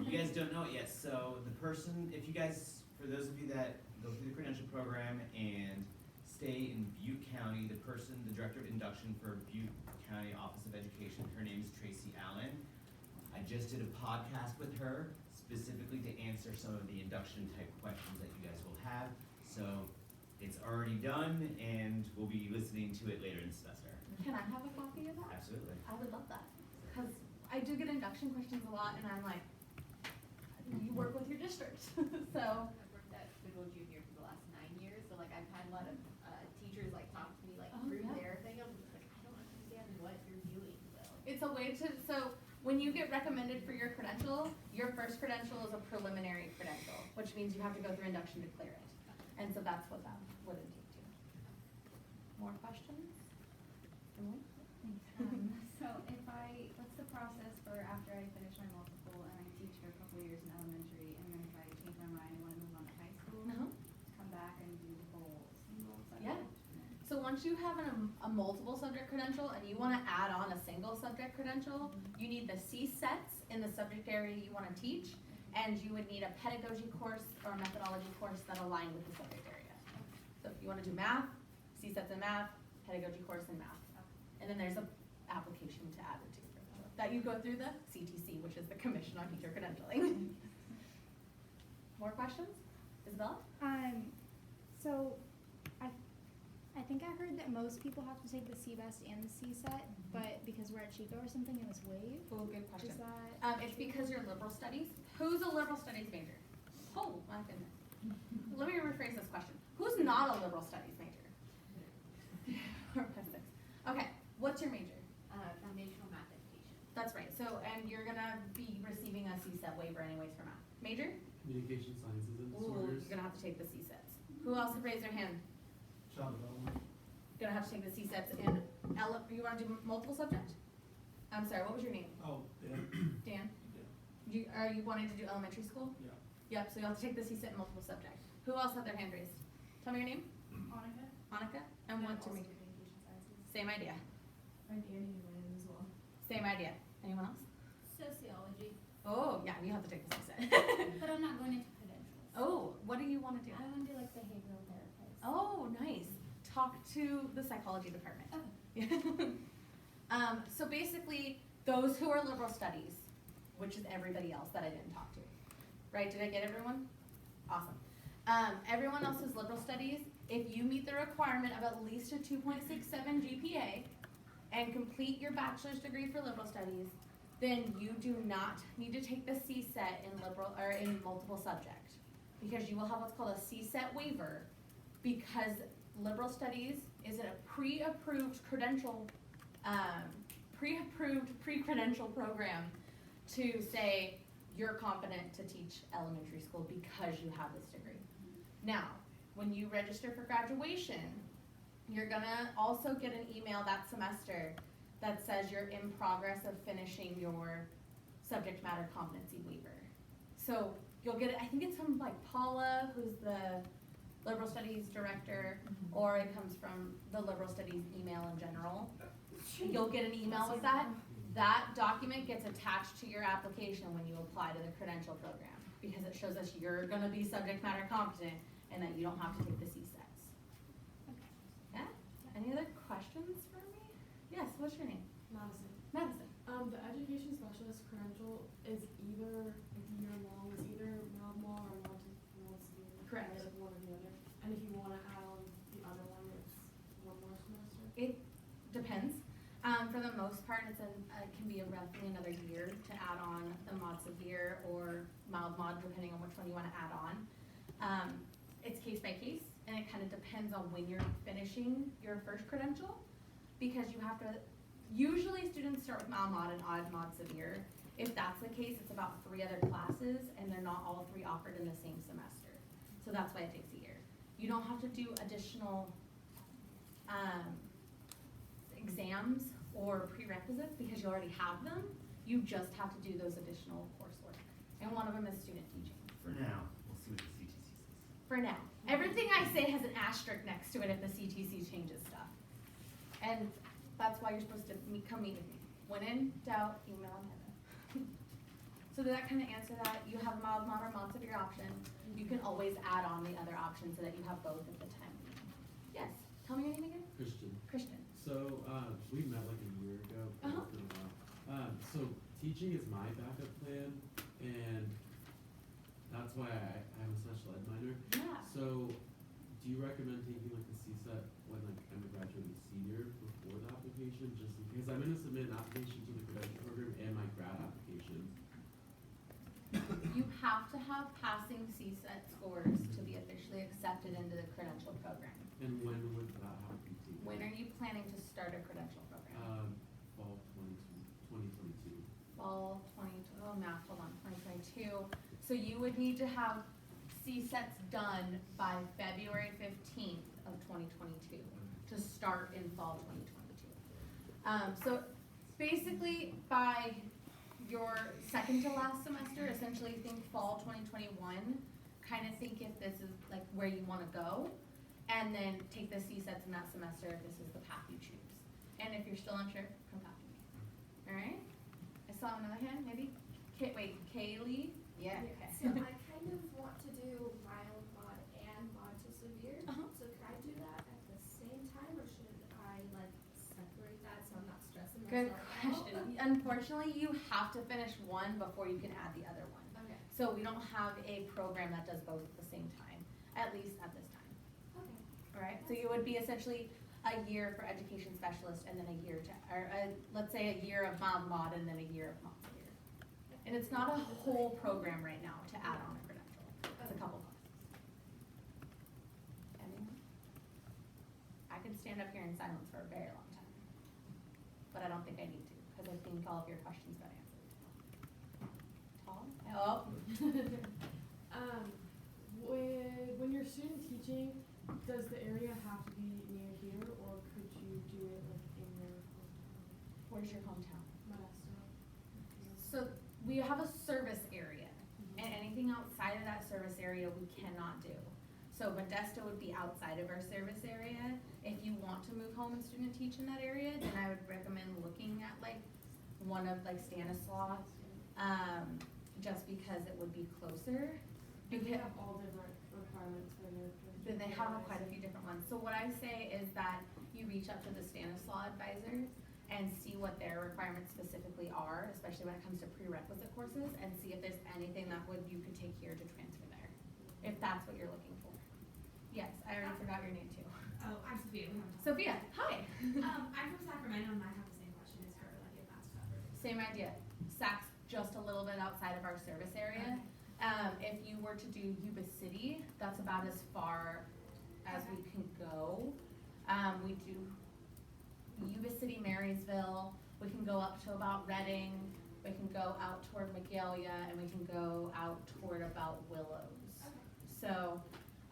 you guys don't know it yet. So the person, if you guys, for those of you that go through the credential program and stay in Butte County, the director of induction for Butte County Office of Education, her name is Tracy Allen. I just did a podcast with her specifically to answer some of the induction type questions that you guys will have. So it's already done and we'll be listening to it later in the semester. Can I have a copy of that? Absolutely. I would love that. Because I do get induction questions a lot and I'm like, you work with your district. So I've worked at Goodwill Junior for the last 9 years, so like I've had a lot of teachers like talk to me like through their thing. I'm just like, I don't understand what you're doing. So it's a way to, so when you get recommended for your credential, your first credential is a preliminary credential, which means you have to go through induction to clear it. And so that's what that would entail too. More questions? Emily? So what's the process for after I finish my multiple and I teach for a couple years in elementary, and then if I change my mind and want to move on to high school, come back and do the whole single subject? Yeah. So once you have a multiple subject credential and you want to add on a single subject credential, you need the C sets in the subject area you want to teach, and you would need a pedagogy course or a methodology course that align with the subject area. So if you want to do math, C sets in math, pedagogy course in math. And then there's an application to add it to that you go through the CTC, which is the Commission on Teacher Credentialing. More questions? Isabella? So I think I heard that most people have to take the CBEST and the CSET, but because we're at Chico or something, it was waived. Oh, good question. Is that it's because you're liberal studies. Who's a liberal studies major? Oh, my goodness. Let me rephrase this question. Who's not a liberal studies major? 4, 5, 6. Okay, what's your major? Foundational math education. That's right. So, and you're gonna be receiving a CSET waiver anyways for math. Major? Communication sciences and Ooh, disorders. you're gonna have to take the CSETs. Who else would raise their hand? Child development. You're gonna have to take the CSETs in you wanna do multiple subject? I'm sorry, what was your name? Oh, yeah. Dan? Yeah. Are you wanting to do elementary school? Yeah. Yep, so you'll have to take the CSET in multiple subject. Who else had their hand raised? Tell me your name. Monica? Monica? And what to me? Communication sciences. Same idea. I'm Annie Lynn as well. Same idea. Anyone else? Sociology, Oh, yeah, you have to take the CSET. but I'm not going into credentials. Oh, what do you wanna do? I want to do like behavioral therapist. Oh, nice. Talk to the psychology department. Okay. So basically, those who are liberal studies, which is everybody else that I didn't talk to, right? Did I get everyone? Awesome. Everyone else is liberal studies. If you meet the requirement of at least a 2.67 GPA and complete your bachelor's degree for liberal studies, then you do not need to take the CSET in liberal or in multiple subject, because you will have what's called a CSET waiver, because liberal studies is a pre-approved credential, pre-credential program to say you're competent to teach elementary school because you have this degree. Now, when you register for graduation, you're gonna also get an email that semester that says you're in progress of finishing your subject matter competency waiver. So you'll get it, I think it's from like Paula, who's the liberal studies director, or it comes from the liberal studies email in general. You'll get an email with that. That document gets attached to your application when you apply to the credential program, because it shows us you're gonna be subject matter competent and that you don't have to take the CSETs. Yeah? Any other questions for me? Yes, what's your name? Madison. Madison. The education specialist credential is either like year long, it's either Malmar or Montessori. Correct. Like one or the other. And if you wanna add on the other one, it's one more semester. It depends. For the most part, it can be roughly another year to add on the mod severe or mild mod, depending on which one you want to add on. It's case by case, and it kind of depends on when you're finishing your first credential, because you have to. Usually, students start with mild mod and odd mod severe. If that's the case, it's about 3 other classes, and they're not all 3 offered in the same semester. So that's why it takes a year. You don't have to do additional exams or prerequisites because you already have them. You just have to do those additional coursework. And one of them is student teaching. For now, we'll see what the CTC says. For now. Everything I say has an asterisk next to it if the CTC changes stuff. And that's why you're supposed to come meet with me. When in doubt, email Heather. So did that kind of answer that? You have mild, mod, or mod severe option. You can always add on the other option so that you have both at the time. Yes. Tell me your name again. Christian. Christian. So, we met like a year ago. but Uh-huh. It's been a while. So teaching is my backup plan, and that's why I'm a special ed minor. Yeah. So, do you recommend taking like the CSET when like I'm a graduating senior before the application, just because I'm gonna submit an application to the credential program and my grad application? You have to have passing CSET scores to be officially accepted into the credential program. And when would that have to be taken? When are you planning to start a credential program? Fall 2022. Fall 2022. So you would need to have CSETs done by February 15th of 2022 to start in fall 2022. So basically by your second to last semester, essentially think fall 2021, kind of think if this is like where you want to go, and then take the CSETs in that semester if this is the path you choose. And if you're still unsure, come talk to me. All right? I saw another hand, maybe? Kaylee? Yeah, okay. So I kind of want to do mild mod and mod to severe. Uh-huh. So could I do that at the same time, or should I like separate that so I'm not stressing Good myself out? question. Unfortunately, you have to finish one before you can add the other one. Okay. So we don't have a program that does both at the same time, at least at this time. Okay. All right, so you would be essentially a year for education specialist and then a year to, or let's say a year of mild mod and then a year of mod severe. And it's not a whole program right now to add on a credential. It's a couple classes. Anyone? I could stand up here in silence for a very long time, but I don't think I need to because I think all of your questions got answered. Tom? Oh. When you're student teaching, does the area have to be near here, or could you do it like in your hometown? Where's your hometown? Modesto. So we have a service area, and anything outside of that service area we cannot do. So Modesto would be outside of our service area. If you want to move home and student teach in that area, then I would recommend looking at like one of like Stanislaus, just because it would be closer. And they have all different requirements for their. Then they have quite a few different ones. So what I say is that you reach out to the Stanislaus advisor and see what their requirements specifically are, especially when it comes to prerequisite courses, and see if there's anything that you could take here to transfer there, if that's what you're looking for. Yes, I already forgot your name too. Oh, I'm Sophia. We haven't talked. Sophia, hi. I'm from Sacramento and I have the same question as her, like if that's covered. Same idea. Sac's just a little bit outside of our service area. If you were to do Yuba City, that's about as far as we can go. We do Yuba City, Marysville. We can go up to about Reading. We can go out toward Magalia, and we can go out toward about Willows. So,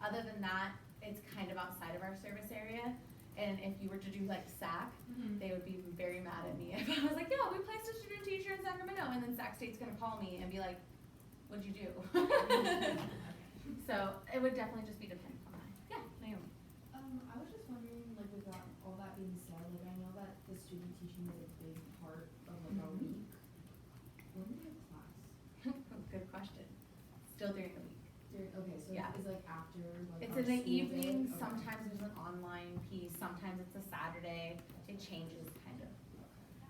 other than that, it's kind of outside of our service area. And if you were to do like SAC, they would be very mad at me if I was like, yeah, we placed a student teacher in Sacramento, and then Sac State's gonna call me and be like, what'd you do? So it would definitely just be dependent on that. Yeah, Naomi. I was just wondering, like, with that, all that being said, like, I know that the student teaching is a big part of, like, our week. When do we have class? Good question. Still during the week. Okay, so Yeah. it's like after, like, It's our in the school day? evening, Okay. sometimes there's an online piece, sometimes it's a Saturday, it changes kind of.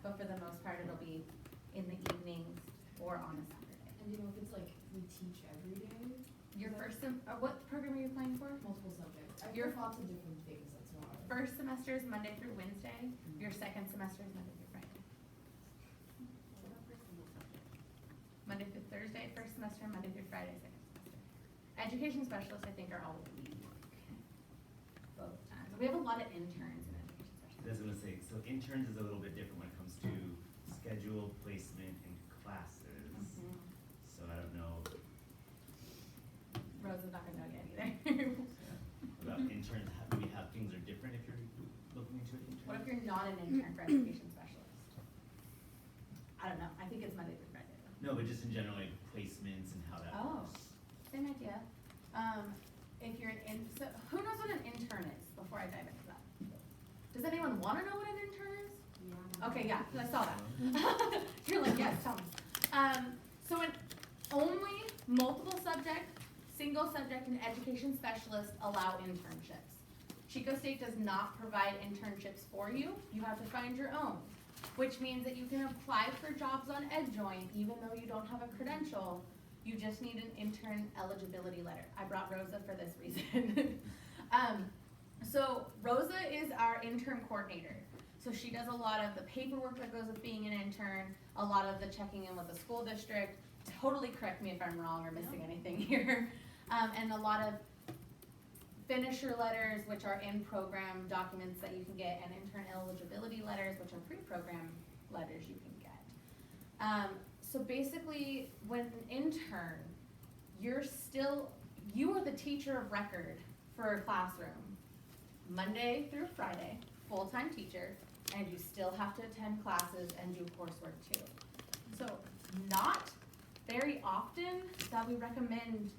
But for the most part, it'll be in the evenings or on a Saturday. And you know if it's like, we teach every day? Your Is that- first what program are you applying for? Multiple subjects. I've Your- heard lots of different things, that's why. First semester is Monday through Wednesday, your second semester is Monday through Friday. Monday through Thursday, first semester, Monday through Friday, second semester. Education specialists, I think, are all week, both times. We have a lot of interns in education specialists. I was gonna say, so interns is a little bit different when it comes to schedule, placement, and classes. So I don't know Rosa's not gonna know yet either. about interns, maybe how things are different if you're looking into an intern. What if you're not an intern for education specialist? I don't know, I think it's Monday through Friday though. No, but just in general, like placements and how that Oh. works. Same idea. If you're so who knows what an intern is before I dive into that? Does anyone wanna know what an intern is? Yeah. Okay, yeah, 'cause I saw that. You're like, yes, tell me. So an only multiple subject, single subject, and education specialists allow internships. Chico State does not provide internships for you. You have to find your own, which means that you can apply for jobs on EdJoin even though you don't have a credential. You just need an intern eligibility letter. I brought Rosa for this reason. So Rosa is our intern coordinator. So she does a lot of the paperwork that goes with being an intern, a lot of the checking in with the school district. Totally correct me if I'm wrong or missing anything here. And a lot of finisher letters, which are in-program documents that you can get, and intern eligibility letters, which are pre-program letters you can get. So basically, when an intern, you are the teacher of record for a classroom, Monday through Friday, full-time teacher, and you still have to attend classes and do coursework too. So not very often that we recommend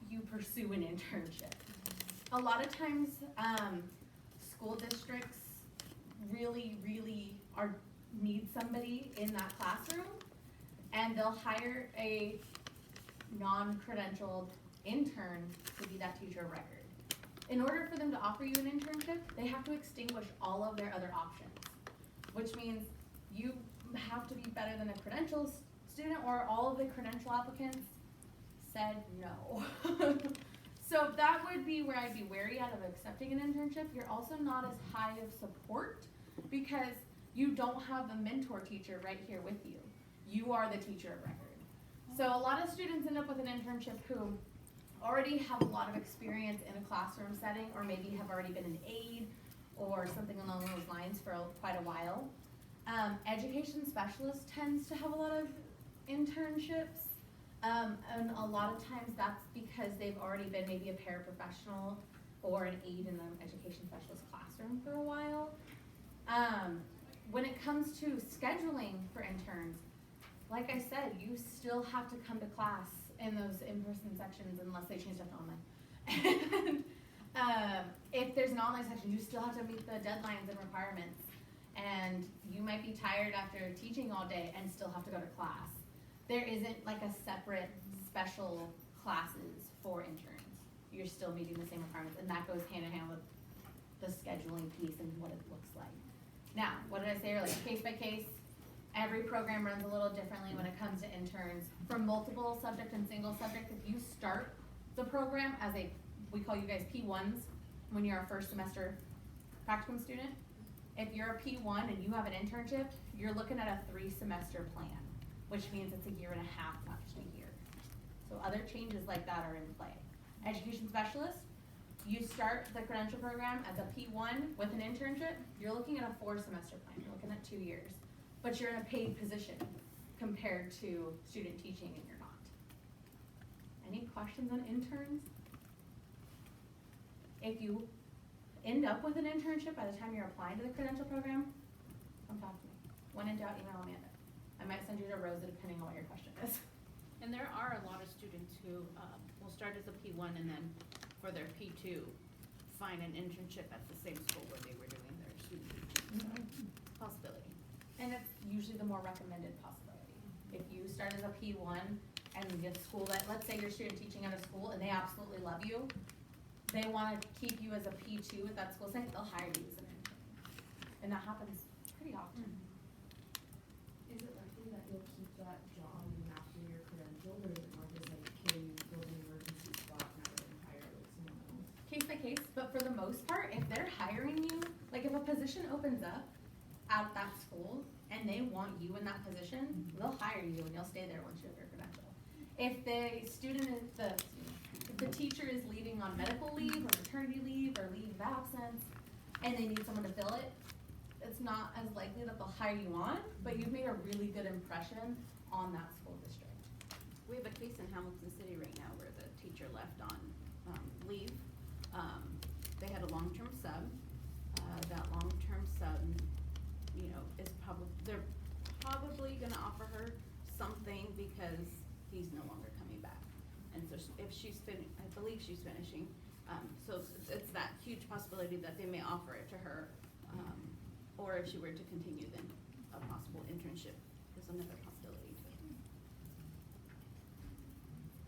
you pursue an internship. A lot of times, school districts really need somebody in that classroom, and they'll hire a non-credentialed intern to be that teacher of record. In order for them to offer you an internship, they have to extinguish all of their other options, which means you have to be better than a credential student, or all of the credential applicants said no. So that would be where I'd be wary out of accepting an internship. You're also not as high of support because you don't have the mentor teacher right here with you. You are the teacher of record. So a lot of students end up with an internship who already have a lot of experience in a classroom setting, or maybe have already been an aide or something along those lines for quite a while. Education specialist tends to have a lot of internships, and a lot of times that's because they've already been maybe a paraprofessional or an aide in the education specialist classroom for a while. When it comes to scheduling for interns, like I said, you still have to come to class in those in-person sections unless they change stuff to online. And if there's an online section, you still have to meet the deadlines and requirements. And you might be tired after teaching all day and still have to go to class. There isn't like a separate special classes for interns. You're still meeting the same requirements, and that goes hand in hand with the scheduling piece and what it looks like. Now, what did I say earlier? Case by case. Every program runs a little differently when it comes to interns. For multiple subject and single subject, if you start the program as we call you guys P1s when you're a first semester practicum student. If you're a P1 and you have an internship, you're looking at a 3-semester plan, which means it's a year and a half, not just a year. So other changes like that are in play. Education specialist, you start the credential program as a P1 with an internship, you're looking at a 4-semester plan, you're looking at 2 years. But you're in a paid position compared to student teaching, and you're not. Any questions on interns? end up with an internship by the time you're applying to the credential program, come talk to me. When in doubt, email Amanda. I might send you to Rosa depending on what your question is. And there are a lot of students who will start as a P1 and then for their P2 find an internship at the same school where they were doing their student teaching. So, possibility. And it's usually the more recommended possibility. If you start as a P1 and you get school that, let's say you're student teaching at a school and they absolutely love you, they want to keep you as a P2 at that school setting, they'll hire you as an intern. And that happens pretty often. Is it likely that you'll keep that job even after you're credentialed, or is it more just like, okay, you go to an emergency spot and I would hire like someone else? Case by case, but for the most part, if they're hiring you, like if a position opens up at that school and they want you in that position, they'll hire you and you'll stay there once you have your credential. If the student is if the teacher is leaving on medical leave or maternity leave or leave of absence and they need someone to fill it, it's not as likely that they'll hire you on, but you've made a really good impression on that school district. We have a case in Hamilton City right now where the teacher left on leave. They had a long-term sub. That long-term sub, you know, they're probably gonna offer her something because he's no longer coming back. And so if I believe she's finishing, so it's that huge possibility that they may offer it to her, or if she were to continue, then a possible internship is another possibility too.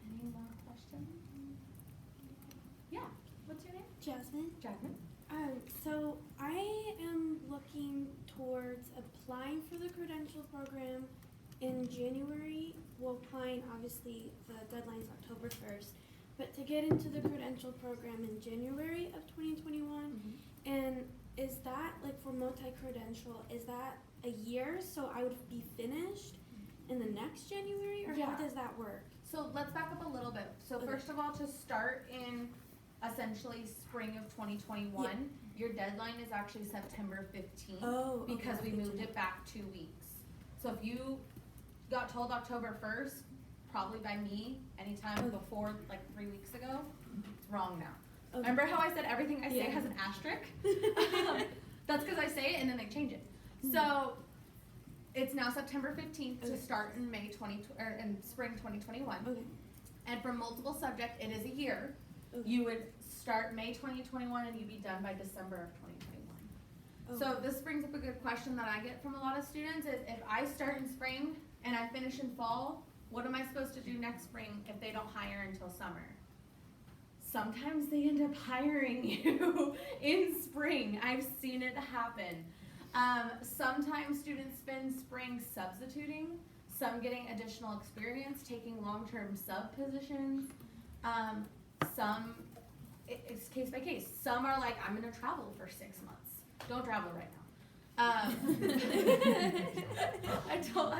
Any more questions? Yeah, what's your name? Jasmine. Jasmine. So I am looking towards applying for the credential program in January. Well, applying, obviously, the deadline's October 1st. But to get into the credential program in January of 2021, and is that, like for multi-credential, is that a year? So I would be finished in the next January, or how Yeah. does that work? So let's back up a little bit. So Okay. first of all, to start in essentially spring of 2021, your deadline is actually September 15th. Oh, okay, because we good to moved know. it back 2 weeks. So if you got told October 1st, probably by me, anytime before like 3 weeks ago, it's wrong now. Okay. Remember how I said everything I say Yeah. has an asterisk? That's because I say it and then they change it. So it's now September 15th to Okay. start in in spring 2021. Okay. And for multiple subject, it is a year. Okay. You would start May 2021 and you'd be done by December of 2021. So Okay. this brings up a good question that I get from a lot of students is if I start in spring and I finish in fall, what am I supposed to do next spring if they don't hire until summer? Sometimes they end up hiring you in spring. I've seen it happen. Sometimes students spend spring substituting, some getting additional experience, taking long-term sub positions. Some, it's case by case. Some are like, I'm gonna travel for 6 months. Don't travel right now. I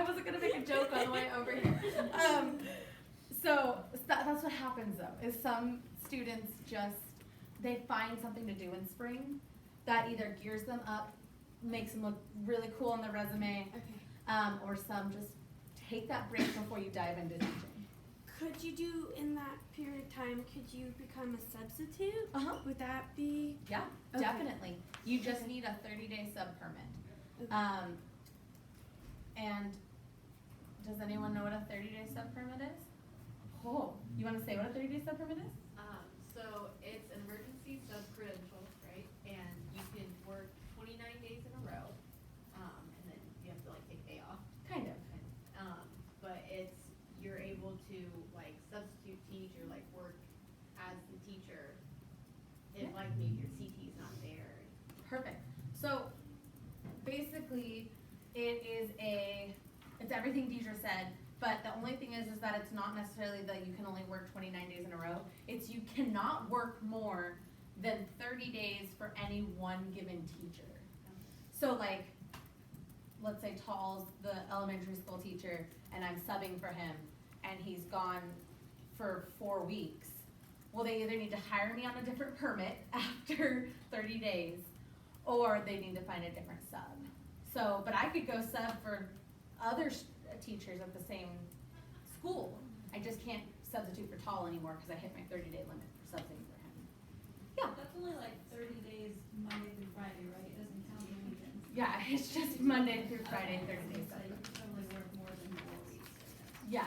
wasn't gonna make a joke on the way over here. So that's what happens though, is some students they find something to do in spring that either gears them up, makes them look really cool on their resume, or some just take that break before you dive into teaching. Could you do, in that period of time, could you become a substitute? Uh-huh. Would that be? Yeah, Okay. definitely. You just need a 30-day sub permit. Okay. And does anyone know what a 30-day sub permit is? Oh, you want to say what a 30-day sub permit is? So it's an emergency sub-credential, right? And you can work 29 days in a row, and then you have to like take a day off. Kind of. But you're able to like substitute teach or like work as the teacher if Yeah. like maybe your CT is not there. Perfect. So basically, it's everything Deidre said, but the only thing is that it's not necessarily that you can only work 29 days in a row. It's you cannot work more than 30 days for any one given teacher. So like, let's say Tall's the elementary school teacher and I'm subbing for him and he's gone for 4 weeks. Well, they either need to hire me on a different permit after 30 days or they need to find a different sub. So, but I could go sub for other teachers at the same school. I just can't substitute for Tall anymore because I hit my 30-day limit for subbing for him. Yeah. That's only like 30 days Yeah, it's just Monday through Friday, 30 days. So you can only work more than 4 weeks. Yeah,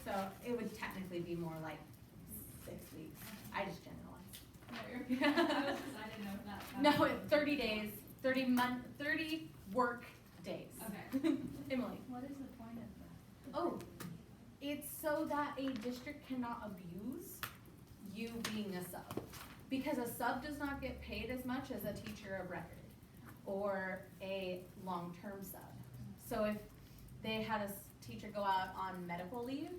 so it would technically be more like 6 weeks. I just generalized. No, you're, I didn't know that. No, it's 30 days, 30 work days. Okay. Emily. What is the point of that? Oh, it's so that a district cannot abuse you being a sub. Because a sub does not get paid as much as a teacher of record or a long-term sub. So if they had a teacher go out on medical leave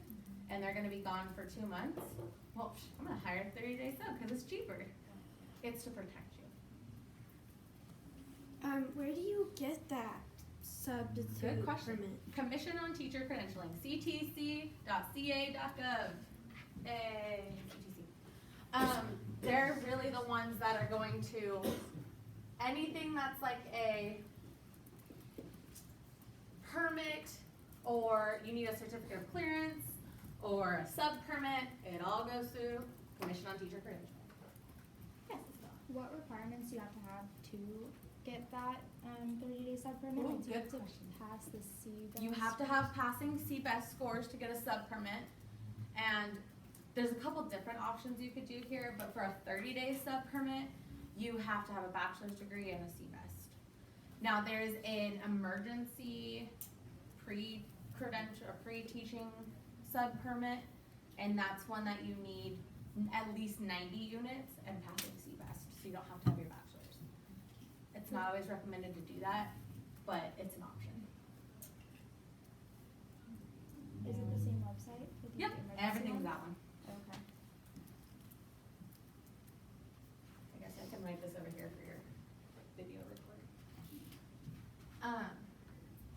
and they're gonna be gone for 2 months, well, I'm gonna hire a 30-day sub because it's cheaper. It's to protect you. Where do you get that substitute Good question. permit? Commission on Teacher Credentialing, ctc.ca.gov. Hey, CTC. They're really the ones that are going to, anything that's like a permit, or you need a certificate of clearance, or a sub permit, it all goes through Commission on Teacher Credentialing. Yes, Estella. What requirements do you have to get that 30-day sub permit? Ooh, Like, do you good have to question. pass the CBEST? You have to have passing CBEST scores to get a sub permit, and there's a couple different options you could do here, but for a 30-day sub permit, you have to have a bachelor's degree and a CBEST. Now, there's an emergency pre-credential, pre-teaching sub permit, and that's one that you need at least 90 units and passing CBEST, so you don't have to have your bachelor's. It's not always recommended to do that, but it's an option. Is it the same website? for the Yep, emergency everything's one? that one. Okay. I guess I can write this over here for your video record.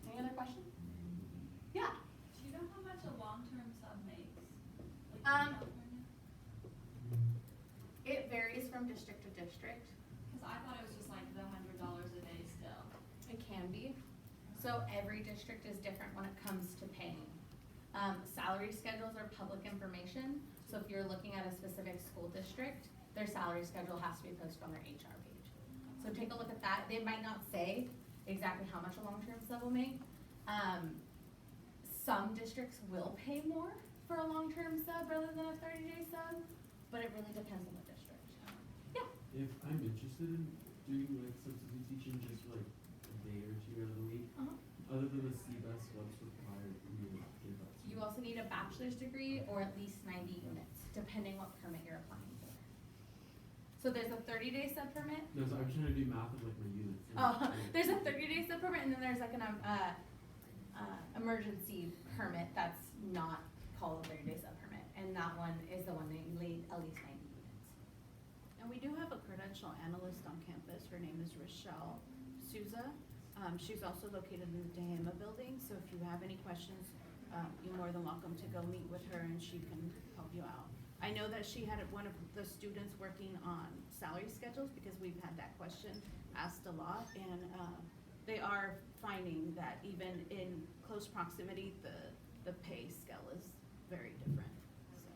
Any other questions? Yeah. Do you know how much a long-term sub makes? Like in Um, California? It varies from district to district. Cause I thought it was just like the $100 a day still. It can be. So every district is different when it comes to paying. Salary schedules are public information, so if you're looking at a specific school district, their salary schedule has to be posted on their HR page. So take a look at that. They might not say exactly how much a long-term sub will make. Some districts will pay more for a long-term sub rather than a 30-day sub, but it really depends on the district. Yeah. If I'm interested in doing like substitute teaching just for like a day or 2 out of the week, other than the CBEST, what's required for me to give that to? You also need a bachelor's degree or at least 90 units, depending what permit you're applying for. So there's a 30-day sub permit. No, so I'm trying to do math of like my units. There's a 30-day sub permit, and then there's like an emergency permit that's not called a 30-day sub permit, and that one is the one that you need at least 90 units. And we do have a credential analyst on campus. Her name is Rochelle Souza. She's also located in the Tehama building, so if you have any questions, you're more than welcome to go meet with her and she can help you out. I know that she had one of the students working on salary schedules because we've had that question asked a lot, and they are finding that even in close proximity, the pay scale is very different, so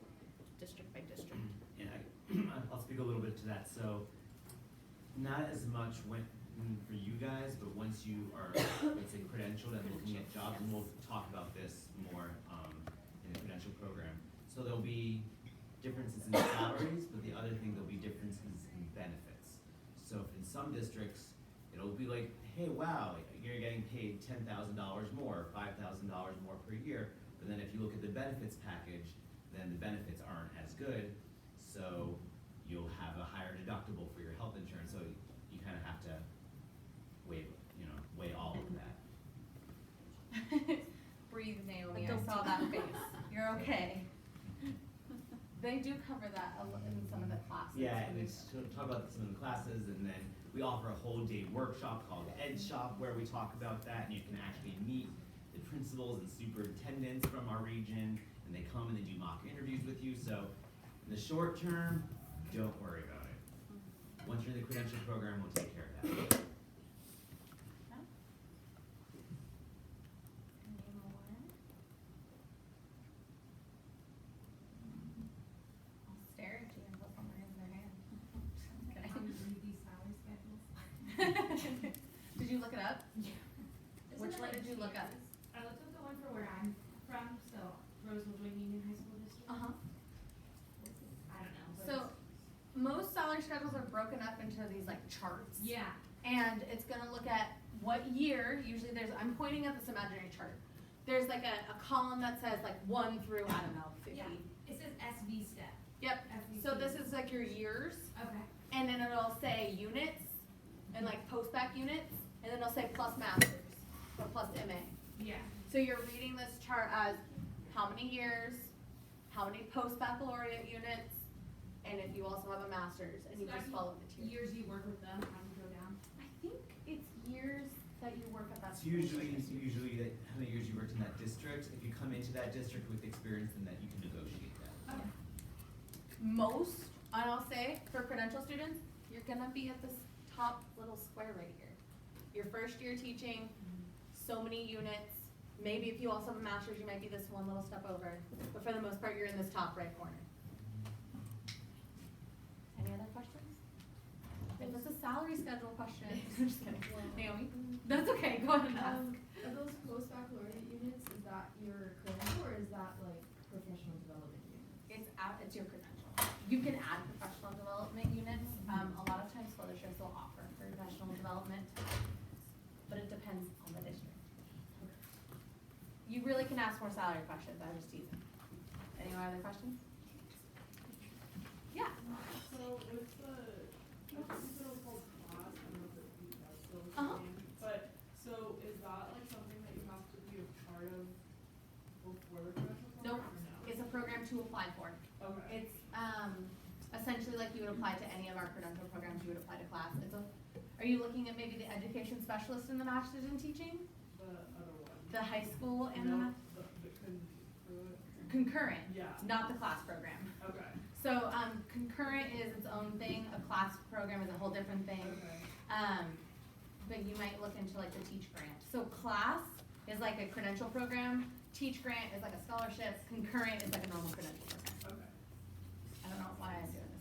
district by district. And I'll speak a little bit to that. So not as much for you guys, but once you are, let's say, credentialed and looking at jobs, and we'll talk about this more in the credential program. So there'll be differences in salaries, but the other thing, there'll be differences in benefits. So if in some districts, it'll be like, hey, wow, you're getting paid $10,000 more, $5,000 more per year. But then if you look at the benefits package, then the benefits aren't as good. So you'll have a higher deductible for your health insurance. So you kind of have to weigh all of that. Breathe, Naomi. I saw that face. You're okay. They do cover that in some of the classes. Yeah, and it's to talk about some of the classes, and then we offer a whole day workshop called Ed Shop where we talk about that, and you can actually meet the principals and superintendents from our region, and they come and they do mock interviews with you. So in the short term, don't worry about it. Once you're in the credential program, we'll take care of that. Stare at you until someone raises their hand. Can you read these salary schedules? Did you you look it up? Yeah. Which Isn't one it did you look up? I looked up the one for where I'm from, so Roseville Joint Union High School District. Uh-huh. I don't know. But So, most salary schedules are broken up into these like charts. yeah. And it's gonna look at what year, usually I'm pointing at this imaginary chart. There's like a column that says like 1 through, I don't know, 50. Yeah. It says SV step. Yep, SV so this is like your years, Okay. and then it'll say units, and like post-bac units, and then it'll say plus masters, or plus MA. Yeah. So you're reading this chart as how many years, how many post-baccalaureate units, and if you also have a master's, and you So just that follow the tier. Years you work with them, how do you go down? I think it's years that you work at that It's school. usually that how many years you worked in that district. If you come into that district with experience, then that you can negotiate that. Okay. Most, and I'll say, for credential students, you're gonna be at this top little square right here. Your first year teaching, so many units, maybe if you also have a master's, you might be this one little step over, but for the most part, you're in this top right corner. Any other questions? If it's a salary schedule question, I'm just kidding. Naomi? That's okay, go ahead and ask. Are those post-baccalaureate units, is that your credential or is that like professional development units? It's your credential. You can add professional development units. A lot of times school districts will offer professional development, but it depends on the district. You really can ask more salary questions, I was teasing. Any other questions? Yeah. So with the, I think it was called class, I don't know if that's still the Uh-huh. name, but, so is that like something that you have to be a part of before the credential Nope. program, or no? It's a program to apply for. Okay. It's essentially like you would apply to any of our credential programs, you would apply to class. Are you looking at maybe the education specialist in the master's in teaching? The other one. The high school and No, the the concurrent, Yeah. not the class program. Okay. So concurrent is its own thing. A class program is a whole different thing. Okay. But you might look into like the Teach Grant. So class is like a credential program. Teach Grant is like a scholarship. Concurrent is like a normal credential program. Okay. I don't know why I'm doing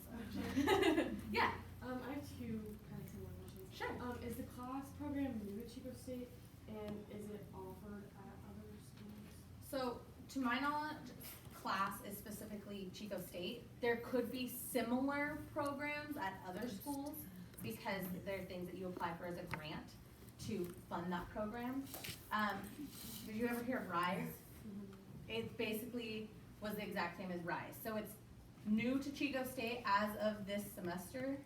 this. Yeah. I have two kind of similar questions. Sure. Is the class program new at Chico State, and is it offered at other schools? So to my knowledge, class is specifically Chico State. There could be similar programs at other schools because there are things that you apply for as a grant to fund that program. Did you ever hear of RISE? It basically was the exact same as RISE. So it's new to Chico State as of this semester,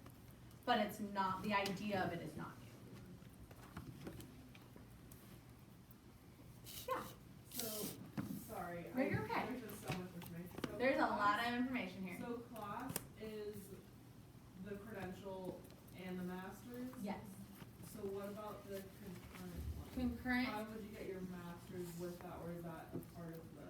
but it's not, the idea of it is not new. Yeah, So, sorry. No, you're okay. There's just so much information. So there's a class- lot of information here. So class is the credential and the master's? Yes. So what about the concurrent one? Concurrent, How would you get your master's with that, or is that a part of the?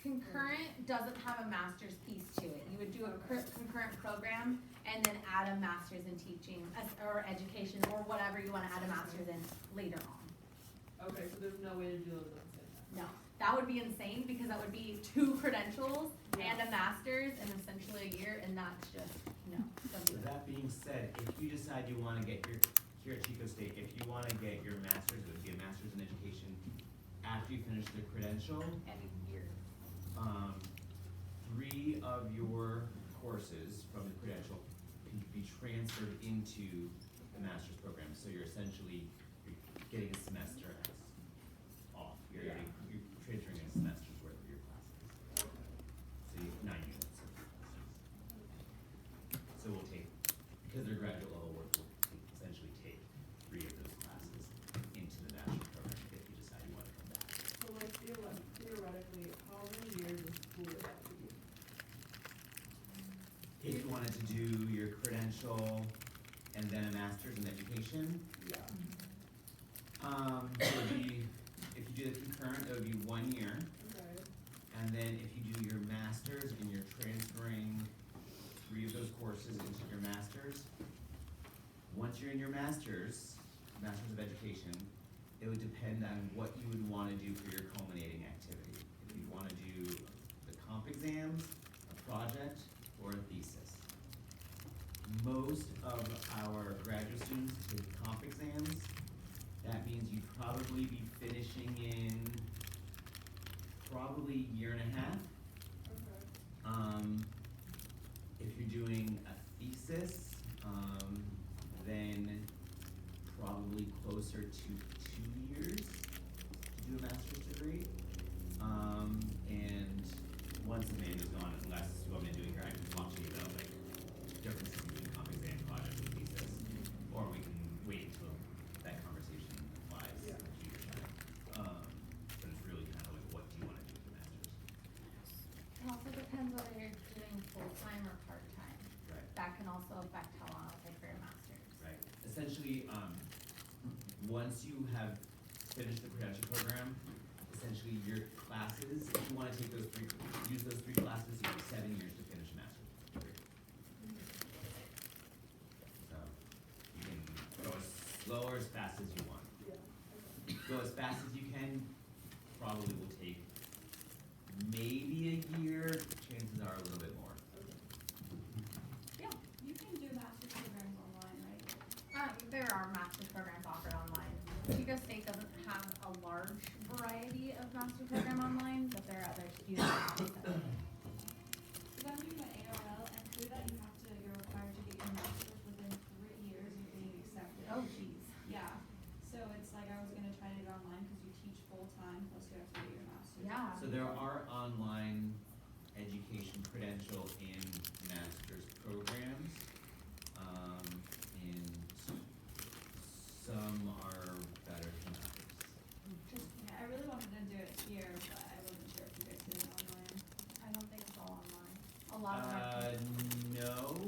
concurrent doesn't have a master's piece to it. You would do a concurrent program and then add a master's in teaching or education or whatever you wanna add a master's in later on. Okay, so there's no way to do those at the same time? No, that would be insane because that would be 2 credentials Yeah. and a master's in essentially a year, and that's just, no, don't do With that. that being said, if you decide you wanna get here at Chico State, if you wanna get your master's, it would be a master's in education after you finish the credential, And a year. 3 of your courses from the credential can be transferred into the master's program, so you're essentially, you're getting a semester off, you're Yeah. transferring a semester's worth of your classes. So you have 9 units of classes. So we'll take, because they're graduate level work, we'll essentially take 3 of those classes into the master's program if you decide you wanna come back. So like theoretically, how many years of school would that be? If you wanted to do your credential and then a master's in education, Yeah. it would be, if you do the concurrent, it would be 1 year. Okay. And then if you do your master's and you're transferring 3 of those courses into your master's, once you're in your master's of education, it would depend on what you would wanna do for your culminating activity. If you wanna do the comp exams, a project, or a thesis. most of our graduate students take comp exams. That means you'd probably be finishing in probably a year and a half. If you're doing a thesis, then probably closer to 2 years to do a master's degree. And once Amanda's gone, unless what I'm doing here, I can talk to you about like differences between comp exam, project, and thesis, or we can wait until that conversation applies to your child. But it's really kind of like, what do you want to do with the master's? It also depends whether you're doing full-time or part-time. Right. That can also affect how long it'll take for your master's. Right. Essentially, once you have finished the credential program, essentially your classes, if you want to take use those three classes, you have 7 years to finish a master's degree. So you can go as slow or as fast as you want. Go as fast as you can, probably will take maybe a year, chances are a little bit more. Yeah. You can do master's programs online, right? There are master's programs offered online. Chico State doesn't have a large variety of master's program online, but there are others. Because I'm doing my ARL, and through that you're required to get your master's within 3 years of being accepted. Oh, geez. Yeah, so it's like I was gonna try to get online because you teach full-time, plus you have to get your master's. Yeah. So there are online education credential and master's programs, and some are better than others. Yeah, I really wanted to do it here, but I wasn't sure if you guys did it online. I don't think it's all online. A lot of them. No,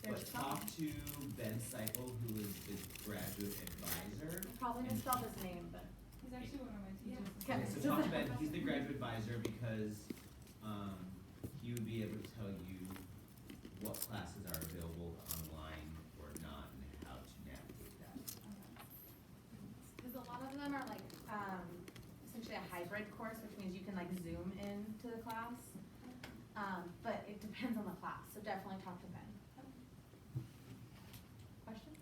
but There's talk some. to Ben Seipel, who is the graduate advisor. I probably misspelled his name, but. He's actually one of my teachers. Yeah. Okay, so talk to Ben, he's the graduate advisor because, he would be able to tell you what classes are available online or not and how to navigate that. Because a lot of them are like, essentially a hybrid course, which means you can like zoom in to the class. But it depends on the class, so definitely talk to Ben. Question?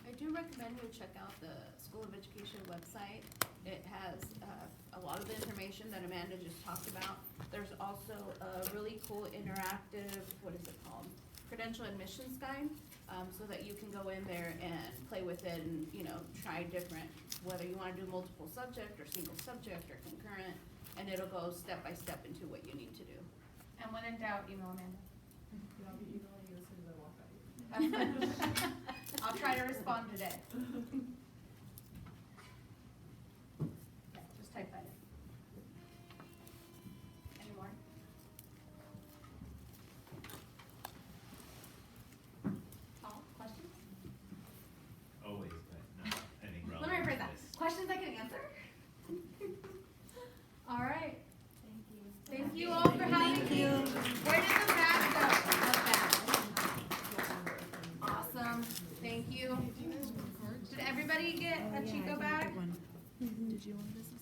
I do recommend you check out the School of Education website. It has a lot of the information that Amanda just talked about. There's also a really cool interactive, what is it called? Credential admissions guide, so that you can go in there and play with it and, try different, whether you wanna do multiple subject or single subject or concurrent, and it'll go step by step into what you need to do. And when in doubt, email Amanda. Yeah, I'll be emailing you as soon as I walk out here. I'll try to respond today. Okay, just type that in. Any more? Paul, questions? Always, but not anything Let relevant me to rephrase that. this. Questions I can answer? All right. Thank you. Thank you all for having me. Where did the bag go? The bag. Awesome. Thank you. Did everybody get a Chico bag? Did you want business?